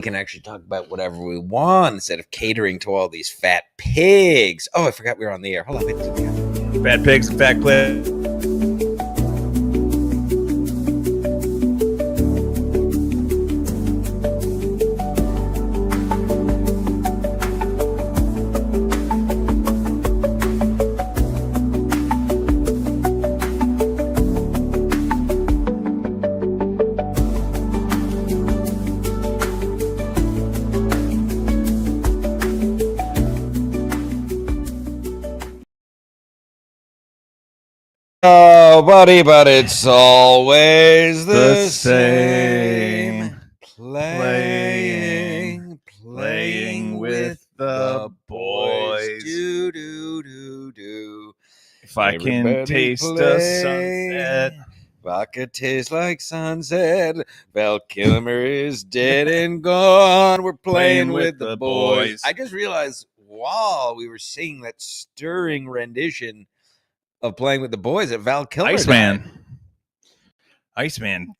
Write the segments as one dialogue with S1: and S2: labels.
S1: can actually talk about whatever we want instead of catering to all these fat pigs. Oh, I forgot we were on the air. Hold on.
S2: Fat pigs and fat clips.
S1: Oh, buddy, but it's always the same. Playing with the boys. Do, do, do, do.
S2: If I can taste the sunset.
S1: Vodka tastes like sunset. Val Kilmer is dead and gone. We're playing with the boys. I just realized while we were singing that stirring rendition of Playing with the Boys that Val Kilmer
S2: Iceman.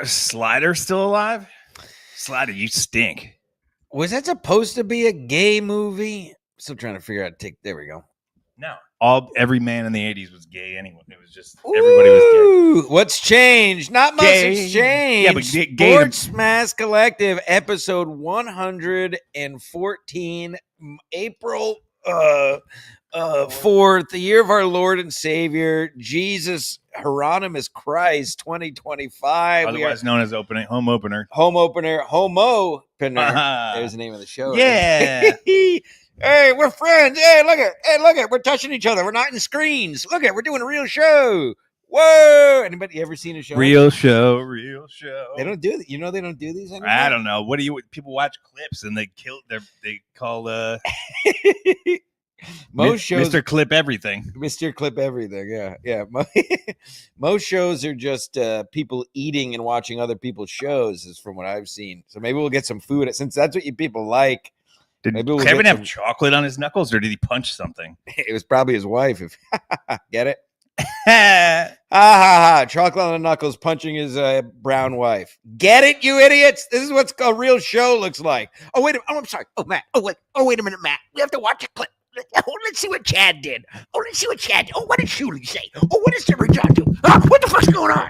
S2: Slider still alive? Slider, you stink.
S1: Was that supposed to be a gay movie? Still trying to figure out. There we go.
S2: No. Every man in the 80s was gay anyway. It was just everybody was gay.
S1: What's changed? Not much has changed.
S2: Yeah, but gay
S1: Sports Mass Collective, episode 114, April 4th, the year of our Lord and Savior, Jesus Hieronymus Christ, 2025.
S2: Otherwise known as home opener.
S1: Homo opener. There's the name of the show.
S2: Yeah.
S1: Hey, we're friends. Hey, look it. We're touching each other. We're not in screens. Look it. We're doing a real show. Whoa. Anybody ever seen a show?
S2: Real show.
S1: They don't do that. You know they don't do these anymore?
S2: I don't know. People watch clips and they call
S1: most shows
S2: Mr. Clip Everything.
S1: Mr. Clip Everything. Yeah. Most shows are just people eating and watching other people's shows, is from what I've seen. So maybe we'll get some food since that's what you people like.
S2: Did Kevin have chocolate on his knuckles, or did he punch something?
S1: It was probably his wife. Get it? Ha. Chocolate on the knuckles, punching his brown wife. Get it, you idiots? This is what a real show looks like. Oh, wait a minute. Oh, I'm sorry. Oh, Matt. Oh, wait a minute, Matt. We have to watch a clip. Oh, let's see what Chad did. Oh, what did Shuley say? Oh, what did Sarah John do? What the fuck's going on?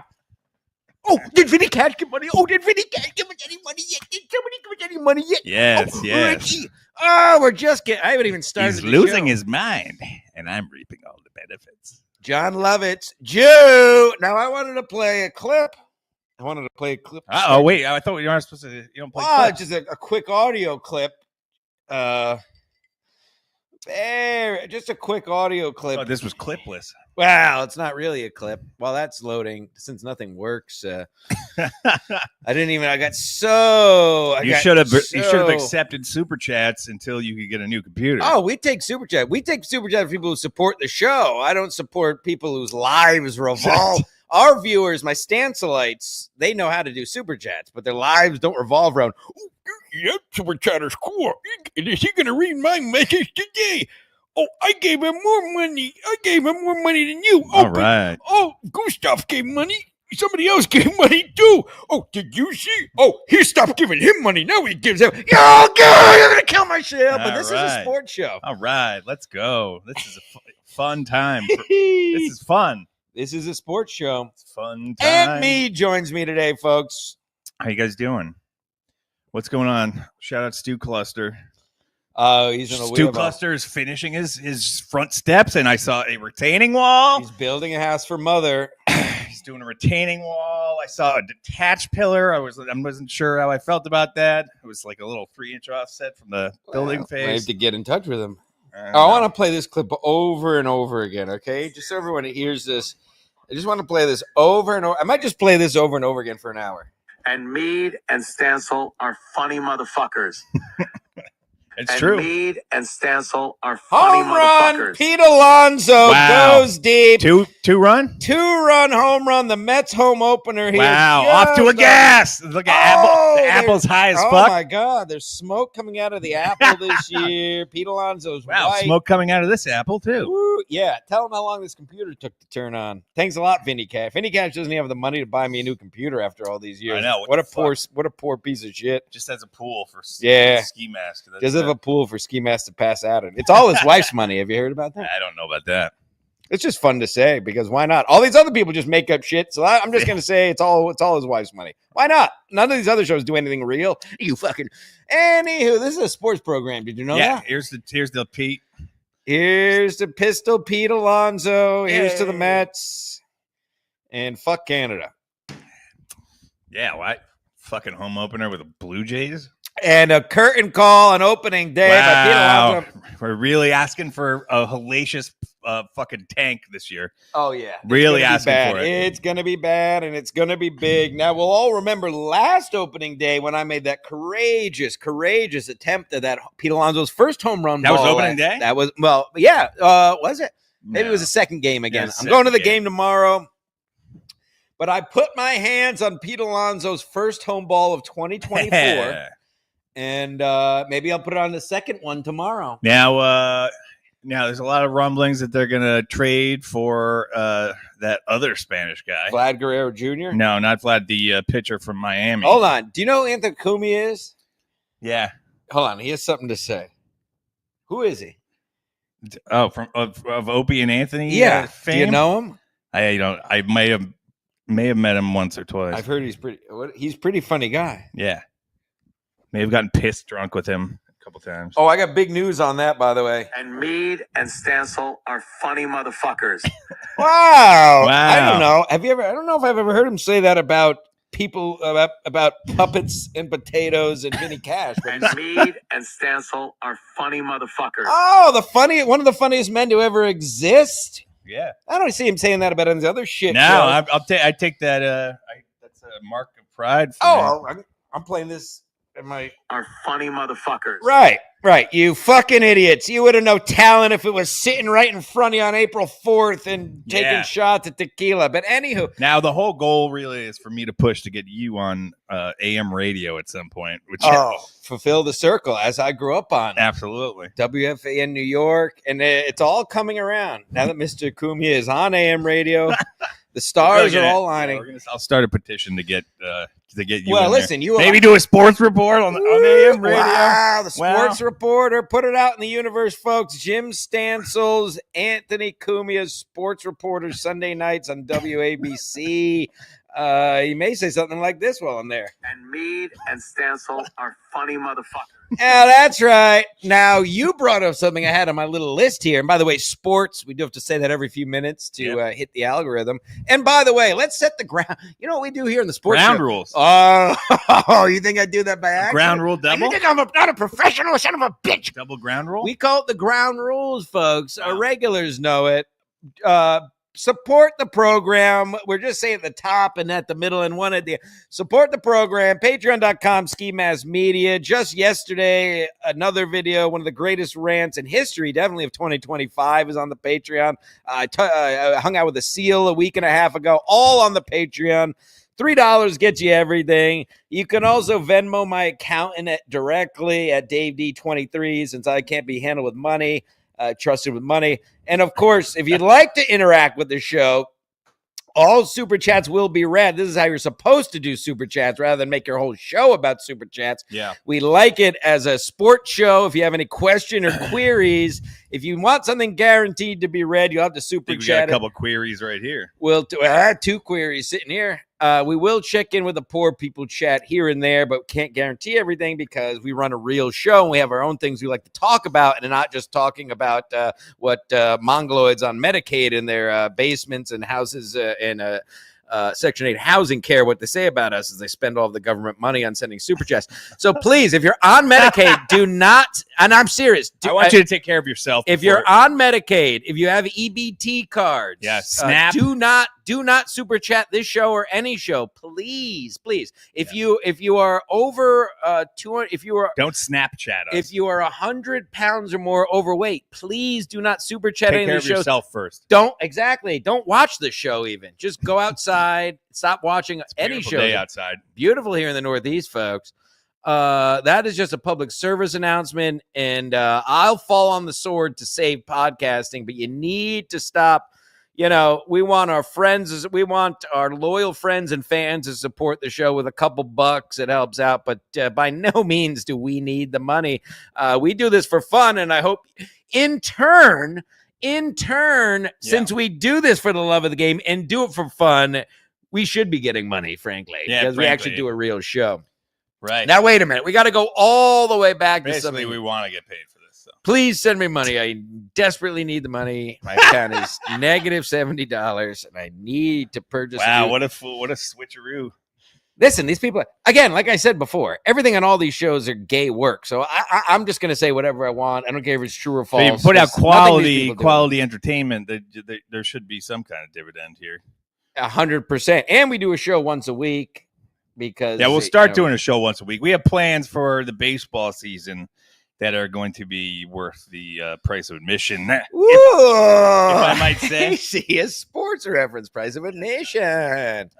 S1: Oh, did Vinny Cash get money? Oh, did Vinny Cash give us any money yet? Did somebody give us any money yet?
S2: Yes.
S1: Ricky. Oh, we're just getting. I haven't even started.
S2: He's losing his mind, and I'm reaping all the benefits.
S1: John Lovitz, Jew. Now I wanted to play a clip.
S2: Oh, wait. I thought you weren't supposed to. You don't play clips.
S1: Just a quick audio clip. Just a quick audio clip.
S2: Oh, this was clipless.
S1: Well, it's not really a clip. While that's loading, since nothing works, I got so.
S2: You should have accepted super chats until you could get a new computer.
S1: Oh, we take super chat. We take super chat for people who support the show. I don't support people whose lives revolve. Our viewers, my Stancelites, they know how to do super chats, but their lives don't revolve around. Oh, that super chatter's cool. Is he going to read my message today? Oh, I gave him more money. Than you. Oh,
S2: all right.
S1: Gustav gave money. Somebody else gave money too. Oh, did you see? Oh, he stopped giving him money. Now he gives him. Oh, God, I'm going to kill myself. But this is a sports show.
S2: All right, let's go. This is a fun time. This is fun.
S1: This is a sports show.
S2: It's fun time.
S1: And Mead joins me today, folks.
S2: How you guys doing? What's going on? Shout out Stu Cluster.
S1: He's in a
S2: Stu Cluster is finishing his front steps, and I saw a retaining wall.
S1: He's building a house for mother.
S2: He's doing a retaining wall. I saw a detached pillar. I wasn't sure how I felt about that. It was like a little 3-inch offset from the building phase.
S1: I have to get in touch with him. I want to play this clip over and over again, okay? Just so everyone hears this. I just want to play this over and over. I might just play this over and over again for an hour.
S3: And Mead and Stancil are funny motherfuckers.
S2: It's
S3: and
S2: true.
S3: Mead and Stansel are funny
S1: Home run,
S3: motherfuckers.
S1: Pete Alonso
S2: Wow.
S1: goes deep.
S2: Two-run.
S1: 2-run home run. The Mets home opener here.
S2: Wow, off to a gas. Look at the apple's high as
S1: oh
S2: fuck.
S1: Oh my God, there's smoke coming out of the apple this year. Pete Alonso's white.
S2: Smoke coming out of this apple too.
S1: Woo, yeah, tell him how long this computer took to turn on. Thanks a lot, Vinny Cash. Vinny Cash doesn't have the money to buy me a new computer after all these years.
S2: I know.
S1: What a poor piece of shit.
S2: Just has a pool for
S1: ski
S2: mask.
S1: Does have a pool for ski mask to pass out in. It's all his wife's money. Have you heard about that?
S2: I don't know about that.
S1: It's just fun to say because why not? All these other people just make up shit. So I'm just gonna say it's all his wife's money. Why not? None of these other shows do anything real. You fucking. Anywho, this is a sports program. Did you know that?
S2: Here's the Pete.
S1: Here's the pistol Pete Alonso. Here's to the Mets. And fuck Canada.
S2: Yeah, what? Fucking home opener with the Blue Jays.
S1: And a curtain call on opening day by Pete Alonso.
S2: We're really asking for a hellacious fucking tank this year.
S1: Oh, yeah.
S2: Really asking for it.
S1: It's going to be bad, and it's going to be big. Now, we'll all remember last opening day when I made that courageous attempt at that Pete Alonso's first home run.
S2: That was opening day?
S1: That was, well, yeah. Was it? Maybe it was a second game again. I'm going to the game tomorrow. But I put my hands on Pete Alonso's first home ball of 2024. And maybe I'll put it on the second one tomorrow.
S2: Now there's a lot of rumblings that they're going to trade for that other Spanish guy.
S1: Vlad Guerrero Jr.?
S2: No, not Vlad, the pitcher from Miami.
S1: Hold on. Do you know who Anthony Cumia is?
S2: Yeah.
S1: Hold on. He has something to say. Who is he?
S2: Oh, of Opie and Anthony?
S1: Yeah.
S2: Fame?
S1: Do you know him?
S2: I may have met him once or twice.
S1: I've heard he's pretty funny guy.
S2: Yeah. May have gotten pissed drunk with him a couple times.
S1: Oh, I got big news on that, by the way.
S3: And Mead and Stansel are funny motherfuckers.
S1: Wow. I don't know. I don't know if I've ever heard him say that about people, about puppets and potatoes and Vinny Cash.
S3: And Mead and Stansel are funny motherfuckers.
S1: Oh, one of the funniest men to ever exist.
S2: Yeah.
S1: I don't see him saying that about any other shit.
S2: No, I take that. That's a mark of pride for me.
S1: I'm playing this.
S3: Are funny motherfuckers.
S1: Right. You fucking idiots. You would have no talent if it was sitting right in front of you on April 4th and taking shots at tequila. But anywho.
S2: Now, the whole goal really is for me to push to get you on AM radio at some point.
S1: Fulfill the circle as I grew up on.
S2: Absolutely.
S1: WFAN New York. And it's all coming around. Now that Mr. Cumia is on AM radio, the stars are all lining.
S2: I'll start a petition to get you.
S1: Well, listen, you
S2: maybe do a sports report on AM radio.
S1: Wow, the sports reporter, put it out in the universe, folks. Jim Stansel's Anthony Cumia's sports reporter Sunday nights on WABC. He may say something like this while I'm there.
S3: And Mead and Stansel are funny motherfuckers.
S1: Yeah, that's right. Now, you brought up something I had on my little list here. And by the way, sports, we do have to say that every few minutes to hit the algorithm. And by the way, let's set the ground. You know what we do here in the sports
S2: ground
S1: show?
S2: Rules.
S1: Oh, you think I do that by accident?
S2: Ground rule double?
S1: You think I'm not a professional son of a bitch?
S2: Double ground rule?
S1: We call it the ground rules, folks. Our regulars know it. Support the program. We're just saying at the top and at the middle and one at the support the program. Patreon.com Ski Mask Media. Just yesterday, another video, one of the greatest rants in history, definitely of 2025, is on the Patreon. I hung out with a SEAL a week and a half ago, all on the Patreon. $3 gets you everything. You can also Venmo my accountant directly at Dave D23 since I can't be handled with money. Trusted with money. And of course, if you'd like to interact with the show, all super chats will be read. This is how you're supposed to do super chats rather than make your whole show about super chats.
S2: Yeah.
S1: We like it as a sports show. If you have any question or queries, if you want something guaranteed to be read, you'll have to super chat.
S2: We got a couple queries right here.
S1: We'll two queries sitting here. We will check in with the poor people chat here and there, but can't guarantee everything because we run a real show and we have our own things we like to talk about and not just talking about what mongoloids on Medicaid in their basements and houses and Section 8 housing care, what they say about us is they spend all of the government money on sending super chats. So please, if you're on Medicaid, do not, and I'm serious.
S2: I want you to take care of yourself.
S1: If you're on Medicaid, if you have EBT cards,
S2: SNAP.
S1: do not Do not super chat this show or any show, please. If you are over 200, if you are
S2: Don't Snapchat us.
S1: if you are 100 pounds or more overweight, please do not super chat
S2: Take
S1: any
S2: care
S1: of
S2: of
S1: the shows.
S2: yourself first.
S1: Don't watch the show. Even just go outside. Stop watching any show.
S2: Day outside.
S1: Beautiful here in the Northeast, folks. That is just a public service announcement, and I'll fall on the sword to save podcasting, but you need to stop. We want our friends, we want our loyal friends and fans to support the show with a couple bucks. It helps out, but by no means do we need the money. We do this for fun, and I hope in turn, since we do this for the love of the game and do it for fun, we should be getting money, frankly, because we actually do a real show.
S2: Right.
S1: Now, wait a minute. We got to go all the way back to
S2: Basically,
S1: something.
S2: we want to get paid for this. So.
S1: Please send me money. I desperately need the money. My account is negative $70, and I need to purchase.
S2: Wow, what a switcheroo!
S1: Listen, these people, again, like I said before, everything on all these shows are gay work. So I'm just going to say whatever I want. I don't care if it's true or false.
S2: If you put out quality entertainment, there should be some kind of dividend here.
S1: 100%. And we do a show once a week. Because
S2: we'll start doing a show once a week. We have plans for the baseball season that are going to be worth the price of admission. If I might say,
S1: see a sports reference, price of admission.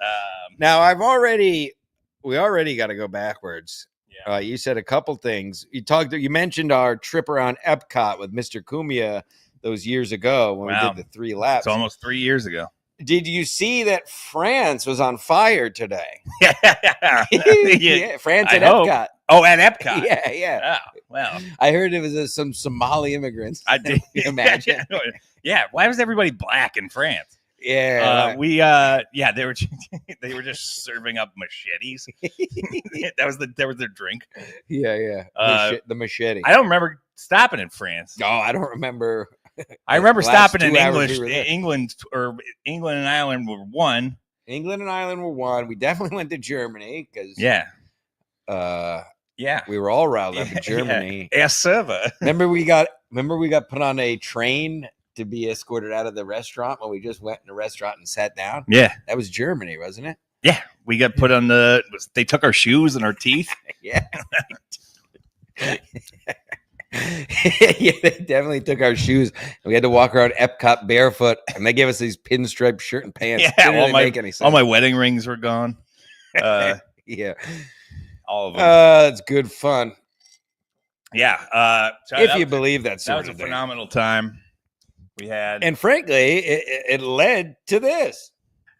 S1: Now we already got to go backwards.
S2: Yeah.
S1: You said a couple things. You mentioned our trip around Epcot with Mr. Kumia those years ago when we did the 3 laps.
S2: It's almost 3 years ago.
S1: Did you see that France was on fire today?
S2: Yeah,
S1: France at Epcot.
S2: Oh, at Epcot.
S1: Yeah.
S2: Oh, well.
S1: I heard it was some Somali immigrants.
S2: I did.
S1: Imagine.
S2: Yeah. Why was everybody black in France?
S1: Yeah.
S2: They were just serving up machetes. that was their drink.
S1: Yeah. The machete.
S2: I don't remember stopping in France.
S1: No, I don't remember.
S2: I remember stopping in
S1: English.
S2: England and Ireland were one.
S1: England and Ireland were one. We definitely went to Germany because we were all riled up in Germany.
S2: Air server.
S1: Remember we got put on a train to be escorted out of the restaurant when we just went in a restaurant and sat down.
S2: Yeah,
S1: that was Germany, wasn't it?
S2: Yeah, we got put on they took our shoes and our teeth.
S1: Yeah. Yeah, they definitely took our shoes. We had to walk around Epcot barefoot, and they gave us these pinstripe shirt and pants.
S2: Yeah, all my wedding rings were gone.
S1: Yeah,
S2: all of them.
S1: It's good fun.
S2: Yeah,
S1: if you believe that
S2: that was a phenomenal time we had,
S1: and frankly, it led to this.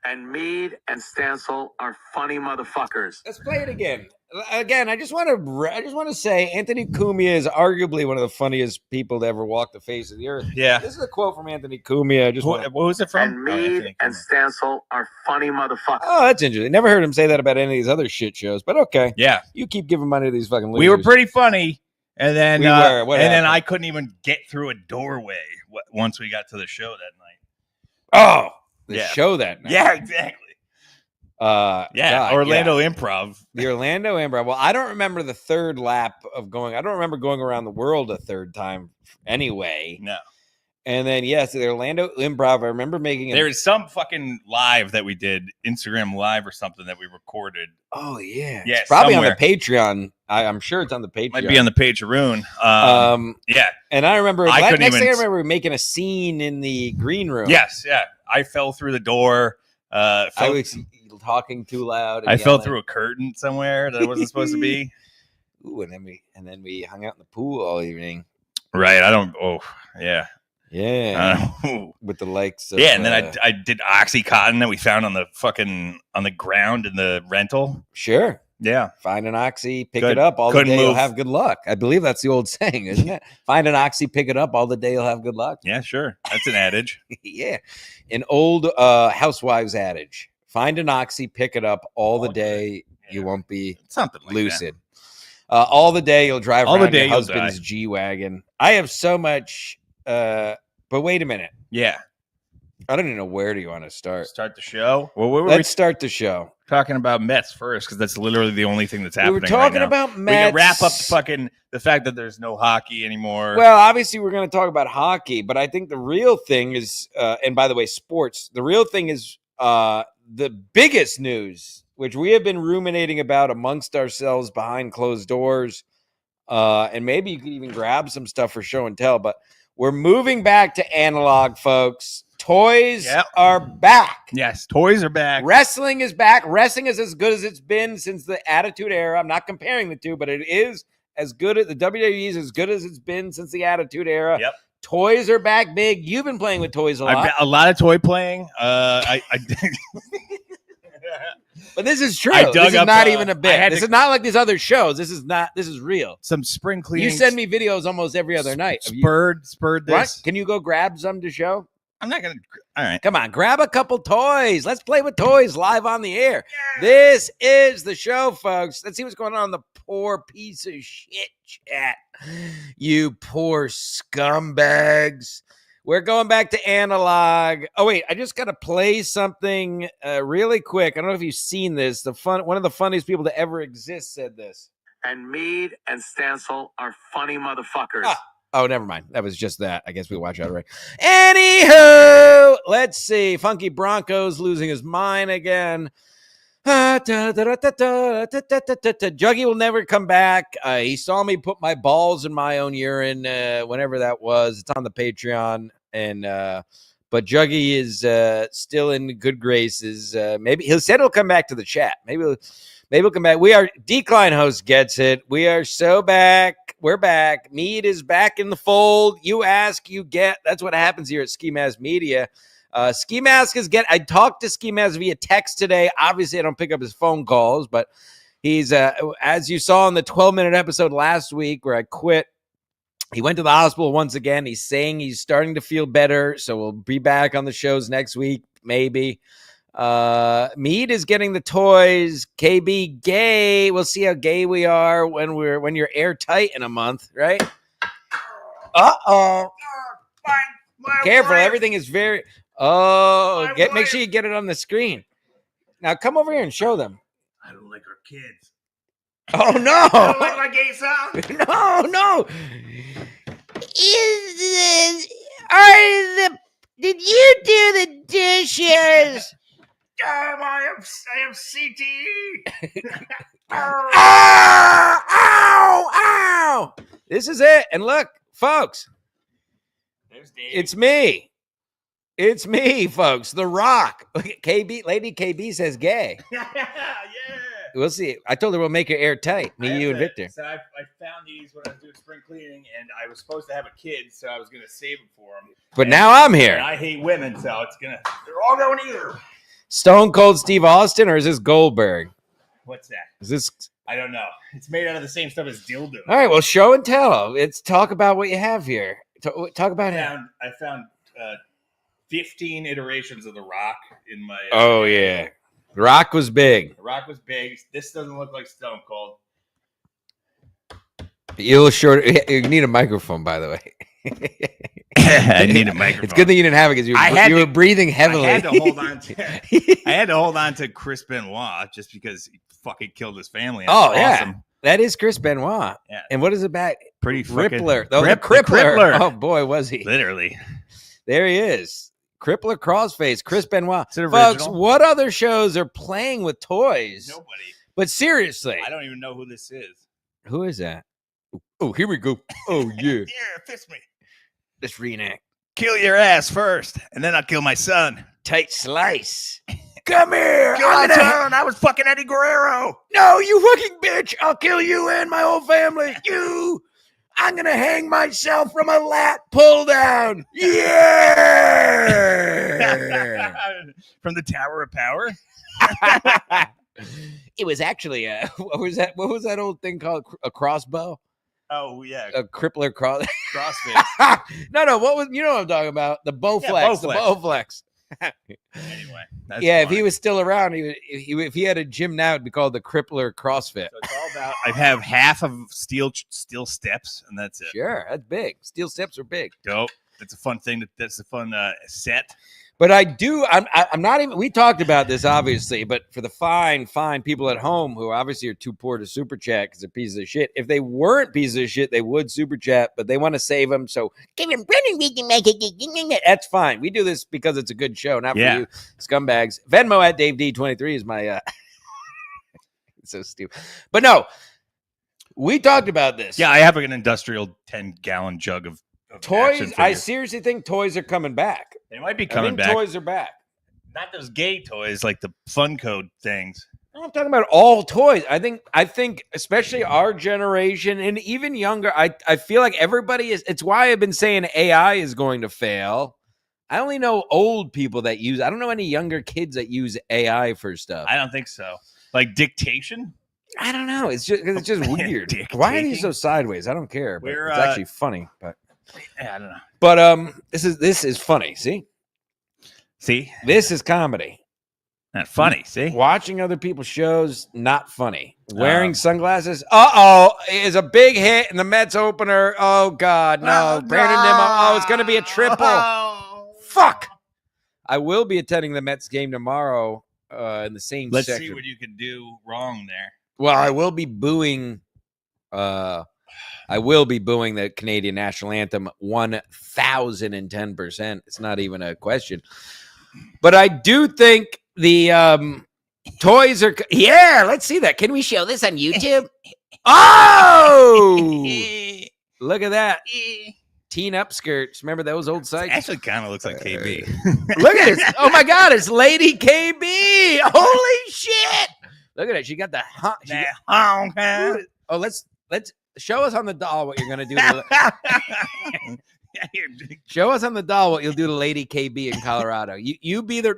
S3: And Mead and Stancil are funny motherfuckers.
S1: Let's play it again. Again, I just want to say Anthony Cumia is arguably one of the funniest people to ever walk the face of the earth.
S2: Yeah.
S1: This is a quote from Anthony Cumia.
S2: What was it from?
S3: And Mead and Stancil are funny motherfuckers.
S1: Oh, that's interesting. Never heard him say that about any of these other shit shows, but okay.
S2: Yeah.
S1: You keep giving money to these fucking losers.
S2: We were pretty funny, and then
S1: then
S2: I couldn't even get through a doorway once we got to the show that night.
S1: Oh, the show that night.
S2: Yeah, exactly. Orlando Improv.
S1: The Orlando Improv. Well, I don't remember the third lap of going. I don't remember going around the world a third time anyway.
S2: No.
S1: And then, the Orlando Improv, I remember making
S2: There is some fucking live that we did, Instagram Live or something that we recorded.
S1: Oh, yeah.
S2: Yeah,
S1: it's probably
S2: somewhere.
S1: on the Patreon. I'm sure it's on the Patreon.
S2: Might be on the Patreon. Yeah.
S1: And I remember,
S2: I
S1: remember making a scene in the green room.
S2: Yes, yeah. I fell through the door.
S1: I was talking too loud.
S2: I fell through a curtain somewhere that I wasn't supposed to be.
S1: Ooh, and then we hung out in the pool all evening.
S2: Right. Yeah.
S1: Yeah. With the likes of,
S2: and then I did Oxycontin that we found on the ground in the rental.
S1: Sure.
S2: Yeah.
S1: Find an oxy, pick it up all the day, you'll have good luck. I believe that's the old saying, isn't it? Find an oxy, pick it up all the day, you'll have good luck.
S2: Yeah, sure. That's an adage.
S1: Yeah. An old housewives adage. Find an oxy, pick it up all the day, you won't be
S2: something like
S1: lucid. All the day you'll drive
S2: all
S1: around
S2: the day
S1: your husband's G-Wagon. I have so much, but wait a minute.
S2: Yeah.
S1: I don't even know where do you want to start.
S2: Start the show? Well,
S1: let's start the show.
S2: Talking about Mets first, because that's literally the only thing that's happening.
S1: We were talking about Mets.
S2: We can wrap up the fact that there's no hockey anymore.
S1: Well, obviously we're going to talk about hockey, but I think the real thing is, and by the way, sports. The real thing is the biggest news, which we have been ruminating about amongst ourselves behind closed doors, and maybe you could even grab some stuff for show and tell, but we're moving back to analog, folks. Toys are back.
S2: Yes, toys are back.
S1: Wrestling is back. Wrestling is as good as it's been since the Attitude Era. I'm not comparing the two, but it is as good as the WWE is as good as it's been since the Attitude Era.
S2: Yep.
S1: Toys are back big. You've been playing with toys a lot.
S2: A lot of toy playing.
S1: But this is true.
S2: I dug
S1: This is
S2: up,
S1: not even a bit. This
S2: to-
S1: is not like these other shows. This is real.
S2: Some spring cleaning.
S1: You send me videos almost every other night.
S2: Spurred this.
S1: What? Can you go grab some to show?
S2: I'm not gonna. All right.
S1: Come on, grab a couple toys. Let's play with toys live on the air. This is the show, folks. Let's see what's going on in the poor piece of shit chat. You poor scumbags. We're going back to analog. Oh, wait, I just got to play something really quick. I don't know if you've seen this. One of the funniest people to ever exist said this.
S3: And Mead and Stancil are funny motherfuckers.
S1: Oh, never mind. That was just that. I guess we watch out, right? Anywho, let's see. Funky Broncos losing his mind again. Juggy will never come back. He saw me put my balls in my own urine whenever that was. It's on the Patreon. But Juggy is still in good graces. Maybe he said he'll come back to the chat. Maybe he'll come back. We are Decline host gets it. We are so back. We're back. Mead is back in the fold. You ask, you get. That's what happens here at Ski Mask Media. Ski Mask I talked to Ski Mask via text today. Obviously, I don't pick up his phone calls, but he's as you saw in the 12-minute episode last week where I quit. He went to the hospital once again. He's saying he's starting to feel better, so we'll be back on the shows next week, maybe. Mead is getting the toys. KB gay. We'll see how gay we are when you're airtight in a month, right? Uh-oh. Careful, everything is very make sure you get it on the screen. Now come over here and show them.
S2: I don't like our kids.
S1: Oh no!
S2: I don't like my gay sound.
S1: No. Did you do the dishes?
S2: I have CTE.
S1: Ow! This is it. And look, folks, it's me. It's me, folks. The Rock. KB, Lady KB says gay.
S2: Yeah.
S1: We'll see. I told her we'll make her airtight. Me, you, and Victor.
S2: So I found these when I was doing spring cleaning, and I was supposed to have a kid, so I was going to save them for him.
S1: But now I'm here.
S2: And I hate women, so they're all going here.
S1: Stone Cold Steve Austin, or is this Goldberg?
S2: What's that?
S1: Is this?
S2: I don't know. It's made out of the same stuff as dildo.
S1: All right. Well, show and tell. Let's talk about what you have here. Talk about it.
S2: I found 15 iterations of The Rock in my.
S1: Oh yeah, The Rock was big.
S2: The Rock was big. This doesn't look like Stone Cold.
S1: You need a microphone, by the way.
S2: I need a microphone.
S1: It's good that you didn't have it because you were breathing heavily.
S2: I had to hold on to Chris Benoit just because he fucking killed his family.
S1: Oh,
S2: That's
S1: yeah.
S2: awesome.
S1: That is Chris Benoit.
S2: Yeah.
S1: And what is it back?
S2: Pretty fucking
S1: Rippler. The Crippler. Oh, boy, was he.
S2: Literally.
S1: There he is. Crippler Crossface, Chris Benoit.
S2: Is it
S1: Folks,
S2: original?
S1: what other shows are playing with toys?
S2: Nobody.
S1: But seriously.
S2: I don't even know who this is.
S1: Who is that? Oh, here we go. Oh, yeah.
S2: Yeah, fist me.
S1: Let's reenact.
S2: Kill your ass first, and then I'll kill my son.
S1: Tight slice. Come here.
S2: Kill my son. I was fucking Eddie Guerrero.
S1: No, you fucking bitch. I'll kill you and my whole family. I'm going to hang myself from a lat pull down. Yeah.
S2: From the Tower of Power.
S1: It was actually what was that old thing called? A crossbow?
S2: Oh yeah,
S1: a crippler
S2: CrossFit.
S1: No, what was, you know what I'm talking about? The Bowflex.
S2: Yeah,
S1: the Bowflex.
S2: Anyway, that's
S1: yeah,
S2: funny.
S1: if he was still around, if he had a gym now, it'd be called the Crippler CrossFit.
S2: So it's all about. I have half of steel steps, and that's it.
S1: Sure, that's big. Steel steps are big.
S2: Dope. That's a fun thing. That's a fun set.
S1: But I'm not even. We talked about this obviously, but for the fine people at home who obviously are too poor to super chat because they're pieces of shit. If they weren't pieces of shit, they would super chat, but they want to save them. So give them we can make it. That's fine. We do this because it's a good show, not for you scumbags. Venmo at Dave D23 is my. It's so stupid, but no. We talked about this.
S2: Yeah, I have an industrial 10-gallon jug of
S1: toys. I seriously think toys are coming back.
S2: They might be coming back.
S1: Toys are back.
S2: Not those gay toys like the Fun Code things.
S1: I'm talking about all toys. I think especially our generation and even younger, I feel like everybody is. It's why I've been saying AI is going to fail. I only know old people that use. I don't know any younger kids that use AI for stuff.
S2: I don't think so. Like dictation.
S1: I don't know. It's just weird. Why are these so sideways? I don't care. But it's actually funny. But
S2: yeah, I don't know.
S1: But this is funny. See, this is comedy.
S2: Not funny. See,
S1: watching other people's shows, not funny. Wearing sunglasses, is a big hit in the Mets opener. Oh God, no! Brandon Nimmo. Oh, it's going to be a triple. Fuck! I will be attending the Mets game tomorrow. In the same.
S2: Let's
S1: section.
S2: see what you can do wrong there.
S1: Well, I will be booing. I will be booing the Canadian national anthem 1,010%. It's not even a question. But I do think the toys are. Yeah, let's see that. Can we show this on YouTube? Oh, look at that. Teen upskirts. Remember those old sites?
S2: Actually, kind of looks like KB.
S1: Look at this. Oh my God, it's Lady KB. Holy shit. Look at it. She got the Oh, let's show us on the doll what you're gonna do. Show us on the doll what you'll do to Lady KB in Colorado. You be the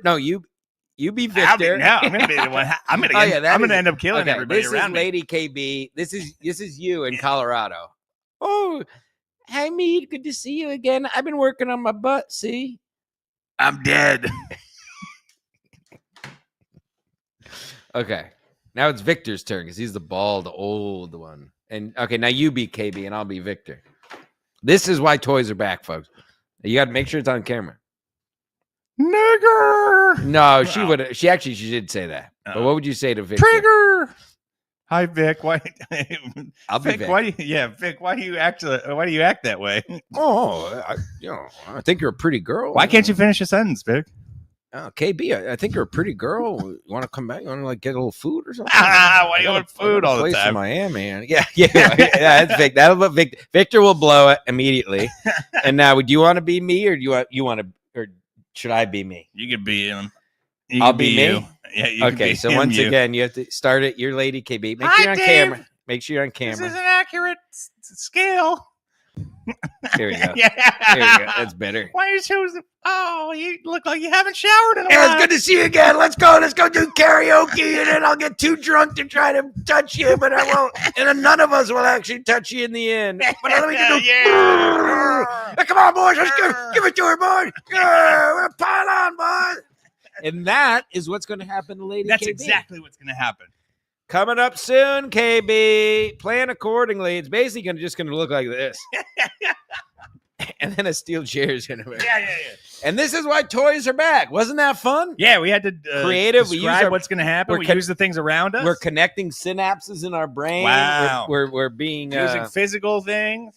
S1: you be Victor.
S2: I'm gonna be the one. I'm gonna end up killing everybody around
S1: me. This is Lady KB. This is you in Colorado. Oh, hi Mead. Good to see you again. I've been working on my butt. See,
S2: I'm dead.
S1: Okay. Now it's Victor's turn because he's the bald, old one. And okay, now you be KB and I'll be Victor. This is why toys are back, folks. You got to make sure it's on camera.
S2: Nigger.
S1: No, she would. She did say that. But what would you say to Victor?
S2: Trigger. Hi, Vic. Why?
S1: I'll be Vic.
S2: Vic. Why do you act that way?
S1: I think you're a pretty girl.
S2: Why can't you finish a sentence, Vic?
S1: Oh, KB, I think you're a pretty girl. You want to come back? You want to get a little food or something?
S2: Why do you want food all the time?
S1: In Miami. Yeah. That's Vic. Victor will blow it immediately. And now, do you want to be me, or do you want to, or should I be me?
S2: You could be him.
S1: I'll be me.
S2: You. Yeah. You
S1: okay. So once again, you have to start it. You're Lady KB. Make sure you're on camera. Make sure you're on camera.
S2: This is an accurate scale.
S1: Here we go. Yeah. Here we go. That's better.
S2: Why you choose? Oh, you look like you haven't showered in a while.
S1: Yeah, it's good to see you again. Let's go do karaoke, and then I'll get too drunk to try to touch you, but I won't. And then none of us will actually touch you in the end. But let me do. Hey, come on, boys. Let's give it to her, boys. Yeah, we're pile on, boys. And that is what's going to happen to Lady
S2: That's
S1: KB.
S2: Exactly what's going to happen.
S1: Coming up soon, KB. Plan accordingly. It's basically just going to look like this. And then a steel chair is going to be.
S2: Yeah.
S1: And this is why toys are back. Wasn't that fun?
S2: Yeah, we had to
S1: creative.
S2: Describe what's going to happen. We use the things around us.
S1: We're connecting synapses in our brain.
S2: Wow.
S1: We're being
S2: using physical things.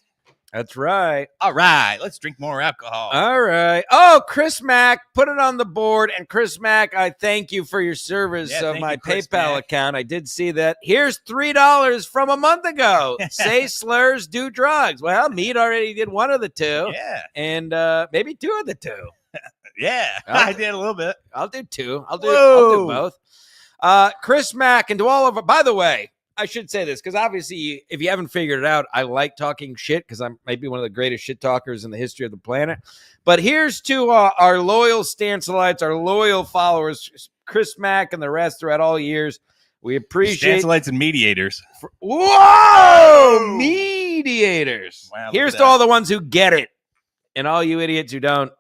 S1: That's right.
S2: All right. Let's drink more alcohol.
S1: All right. Oh, Chris Mack, put it on the board. And Chris Mack, I thank you for your service of my PayPal account. I did see that. Here's $3 from a month ago. Say slurs, do drugs. Well, Mead already did one of the two.
S2: Yeah.
S1: And maybe two of the two.
S2: Yeah. I did a little bit.
S1: I'll do two. I'll do both. Chris Mack, and to all of by the way, I should say this because obviously, if you haven't figured it out, I like talking shit because I'm maybe one of the greatest shit talkers in the history of the planet. But here's to our loyal Stancelites, our loyal followers, Chris Mack and the rest throughout all years. We appreciate
S2: Stancelites and mediators.
S1: Whoa, mediators!
S2: Wow,
S1: here's to all the ones who get it, and all you idiots who don't.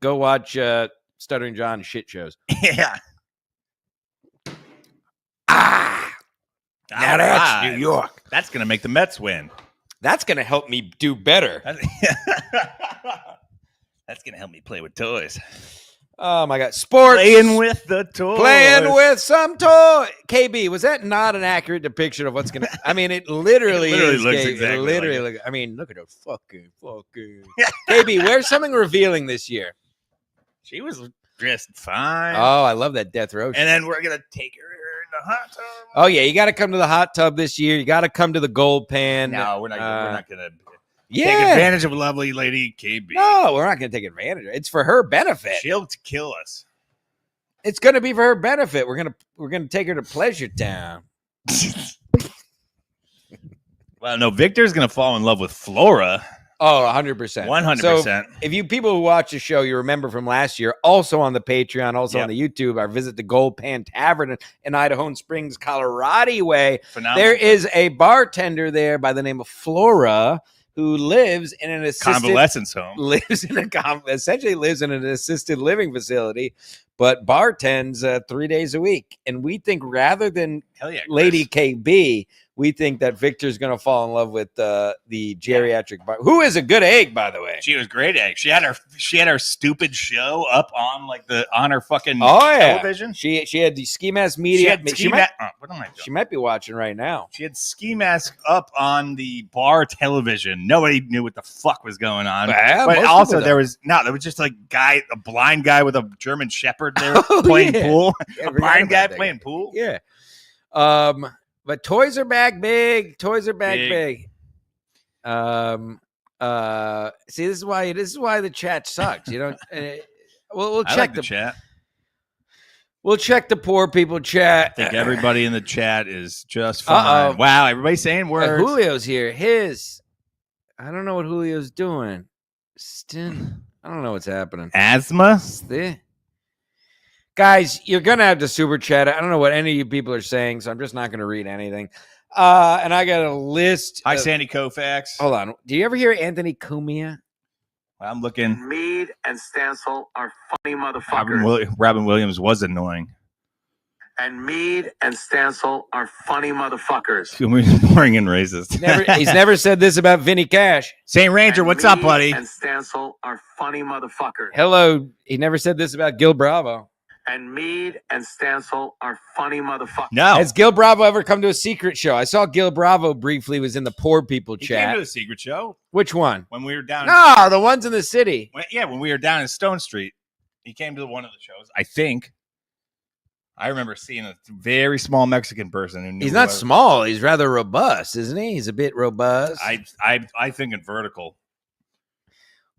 S1: Go watch Stuttering John shit shows.
S2: Yeah.
S1: Now that's New York.
S2: That's going to make the Mets win.
S1: That's going to help me do better.
S2: That's going to help me play with toys.
S1: Oh my God. Sports.
S2: Playing with the toys.
S1: Playing with some toy. KB, was that not an accurate depiction of what's going to... I mean, it literally,
S2: looks
S1: KB.
S2: exactly
S1: It literally
S2: like it.
S1: I mean, look at her fucking. KB, where's something revealing this year?
S2: She was dressed fine.
S1: Oh, I love that death row.
S2: And then we're going to take her in the hot tub.
S1: Oh, yeah. You got to come to the hot tub this year. You got to come to the gold pan.
S2: No, we're not going to
S1: Yeah.
S2: take advantage of lovely lady KB.
S1: No, we're not going to take advantage of it. It's for her benefit.
S2: She'll kill us.
S1: It's going to be for her benefit. We're going to take her to Pleasure Town.
S2: Well, no, Victor's going to fall in love with Flora.
S1: Oh, 100%.
S2: 100%.
S1: So if you people who watch the show, you remember from last year, also on the Patreon, also
S2: Yep.
S1: on the YouTube, our visit to Gold Pan Tavern in Idaho Springs, Colorado way.
S2: Phenomenal.
S1: There is a bartender there by the name of Flora who lives in an assisted
S2: convalescence home.
S1: Essentially lives in an assisted living facility, but bartends 3 days a week. And we think rather than
S2: Hell yeah, Chris.
S1: Lady KB, we think that Victor's going to fall in love with the geriatric bar, who is a good egg, by the way.
S2: She was great. She had her stupid show up on her fucking television.
S1: She had the ski mask media.
S2: What am I doing?
S1: She might be watching right now.
S2: She had ski mask up on the bar television. Nobody knew what the fuck was going on.
S1: Yeah,
S2: but
S1: most
S2: also
S1: people
S2: there was just a blind guy with a German Shepherd there
S1: Oh,
S2: playing
S1: yeah.
S2: pool.
S1: Yeah,
S2: A blind guy
S1: about that
S2: playing pool.
S1: Yeah. But toys are back big. Toys are back big. See, this is why the chat sucks. You don't. We'll
S2: I
S1: check
S2: like the chat.
S1: We'll check the poor people chat.
S2: I think everybody in the chat is just fine.
S1: Uh-oh.
S2: Wow, everybody's saying words.
S1: Julio's here. I don't know what Julio's doing. I don't know what's happening.
S2: Asthma?
S1: Guys, you're going to have to super chat. I don't know what any of you people are saying, so I'm just not going to read anything. And I got a list.
S2: Hi, Sandy Koufax.
S1: Hold on. Do you ever hear Anthony Cumia?
S2: I'm looking.
S3: Mead and Stancil are funny motherfuckers.
S2: Robin Williams was annoying.
S3: And Mead and Stancil are funny motherfuckers.
S2: Boring and racist.
S1: He's never said this about Vinny Cash.
S2: St. Ranger,
S3: And
S2: what's up,
S3: Mead
S2: buddy?
S3: And Stancil are funny motherfuckers.
S1: Hello. He never said this about Gil Bravo.
S3: And Mead and Stancil are funny motherfuckers.
S2: No.
S1: Has Gil Bravo ever come to a secret show? I saw Gil Bravo briefly was in the poor people
S2: He came
S1: chat.
S2: to the secret show
S1: Which one?
S2: when we were down.
S1: No, the ones in the city.
S2: When we were down in Stone Street. He came to one of the shows, I think. I remember seeing a very small Mexican person who knew
S1: He's
S2: who
S1: not
S2: I was.
S1: small. He's rather robust, isn't he? He's a bit robust.
S2: I think in vertical.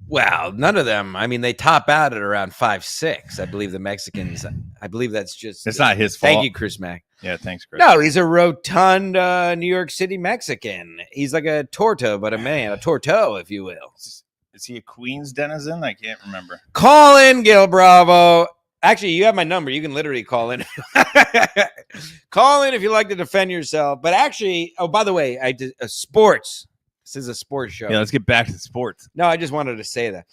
S1: Well, none of them. I mean, they top out at around 5'6". I believe the Mexicans. I believe that's just.
S2: It's not his fault.
S1: Thank you, Chris Mack.
S2: Yeah, thanks, Chris.
S1: No, he's a rotund New York City Mexican. He's like a torta, but a man, a torto, if you will.
S2: Is he a Queens denizen? I can't remember.
S1: Call in, Gil Bravo. Actually, you have my number. You can literally call in. Call in if you'd like to defend yourself. But actually, oh, by the way, I did sports. This is a sports show.
S2: Yeah, let's get back to sports.
S1: No, I just wanted to say that.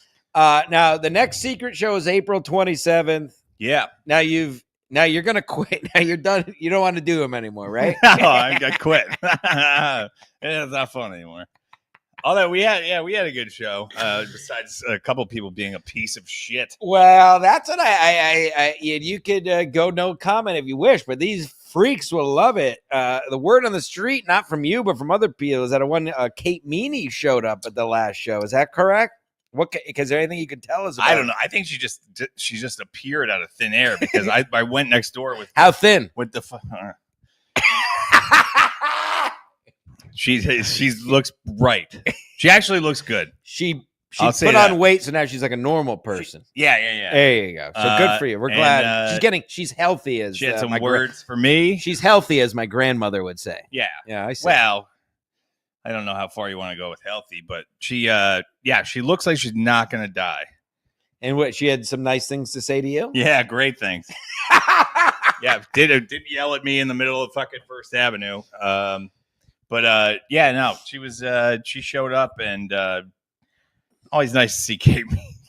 S1: Now, the next secret show is April 27th.
S2: Yeah.
S1: Now you're gonna quit. Now you're done. You don't want to do them anymore, right?
S2: No, I quit. It's not fun anymore. Although we had a good show. Besides a couple people being a piece of shit.
S1: Well, that's what you could go no comment if you wish, but these freaks will love it. The word on the street, not from you, but from other people, is that Kate Meany showed up at the last show. Is that correct? Is there anything you could tell us about?
S2: I don't know. I think she just appeared out of thin air because I went next door with
S1: How thin?
S2: with the. She looks right. She actually looks good.
S1: She
S2: I'll say
S1: put
S2: that.
S1: on weight, so now she's like a normal person.
S2: Yeah.
S1: There you go. So good for you. We're glad she's healthy as
S2: She had some
S1: my
S2: words for me.
S1: She's healthy as my grandmother would say.
S2: Yeah.
S1: Yeah, I see.
S2: Well, I don't know how far you want to go with healthy, but she looks like she's not going to die.
S1: And what, she had some nice things to say to you?
S2: Yeah, great things. Yeah, did yell at me in the middle of fucking First Avenue. But she was she showed up and always nice to see Kate.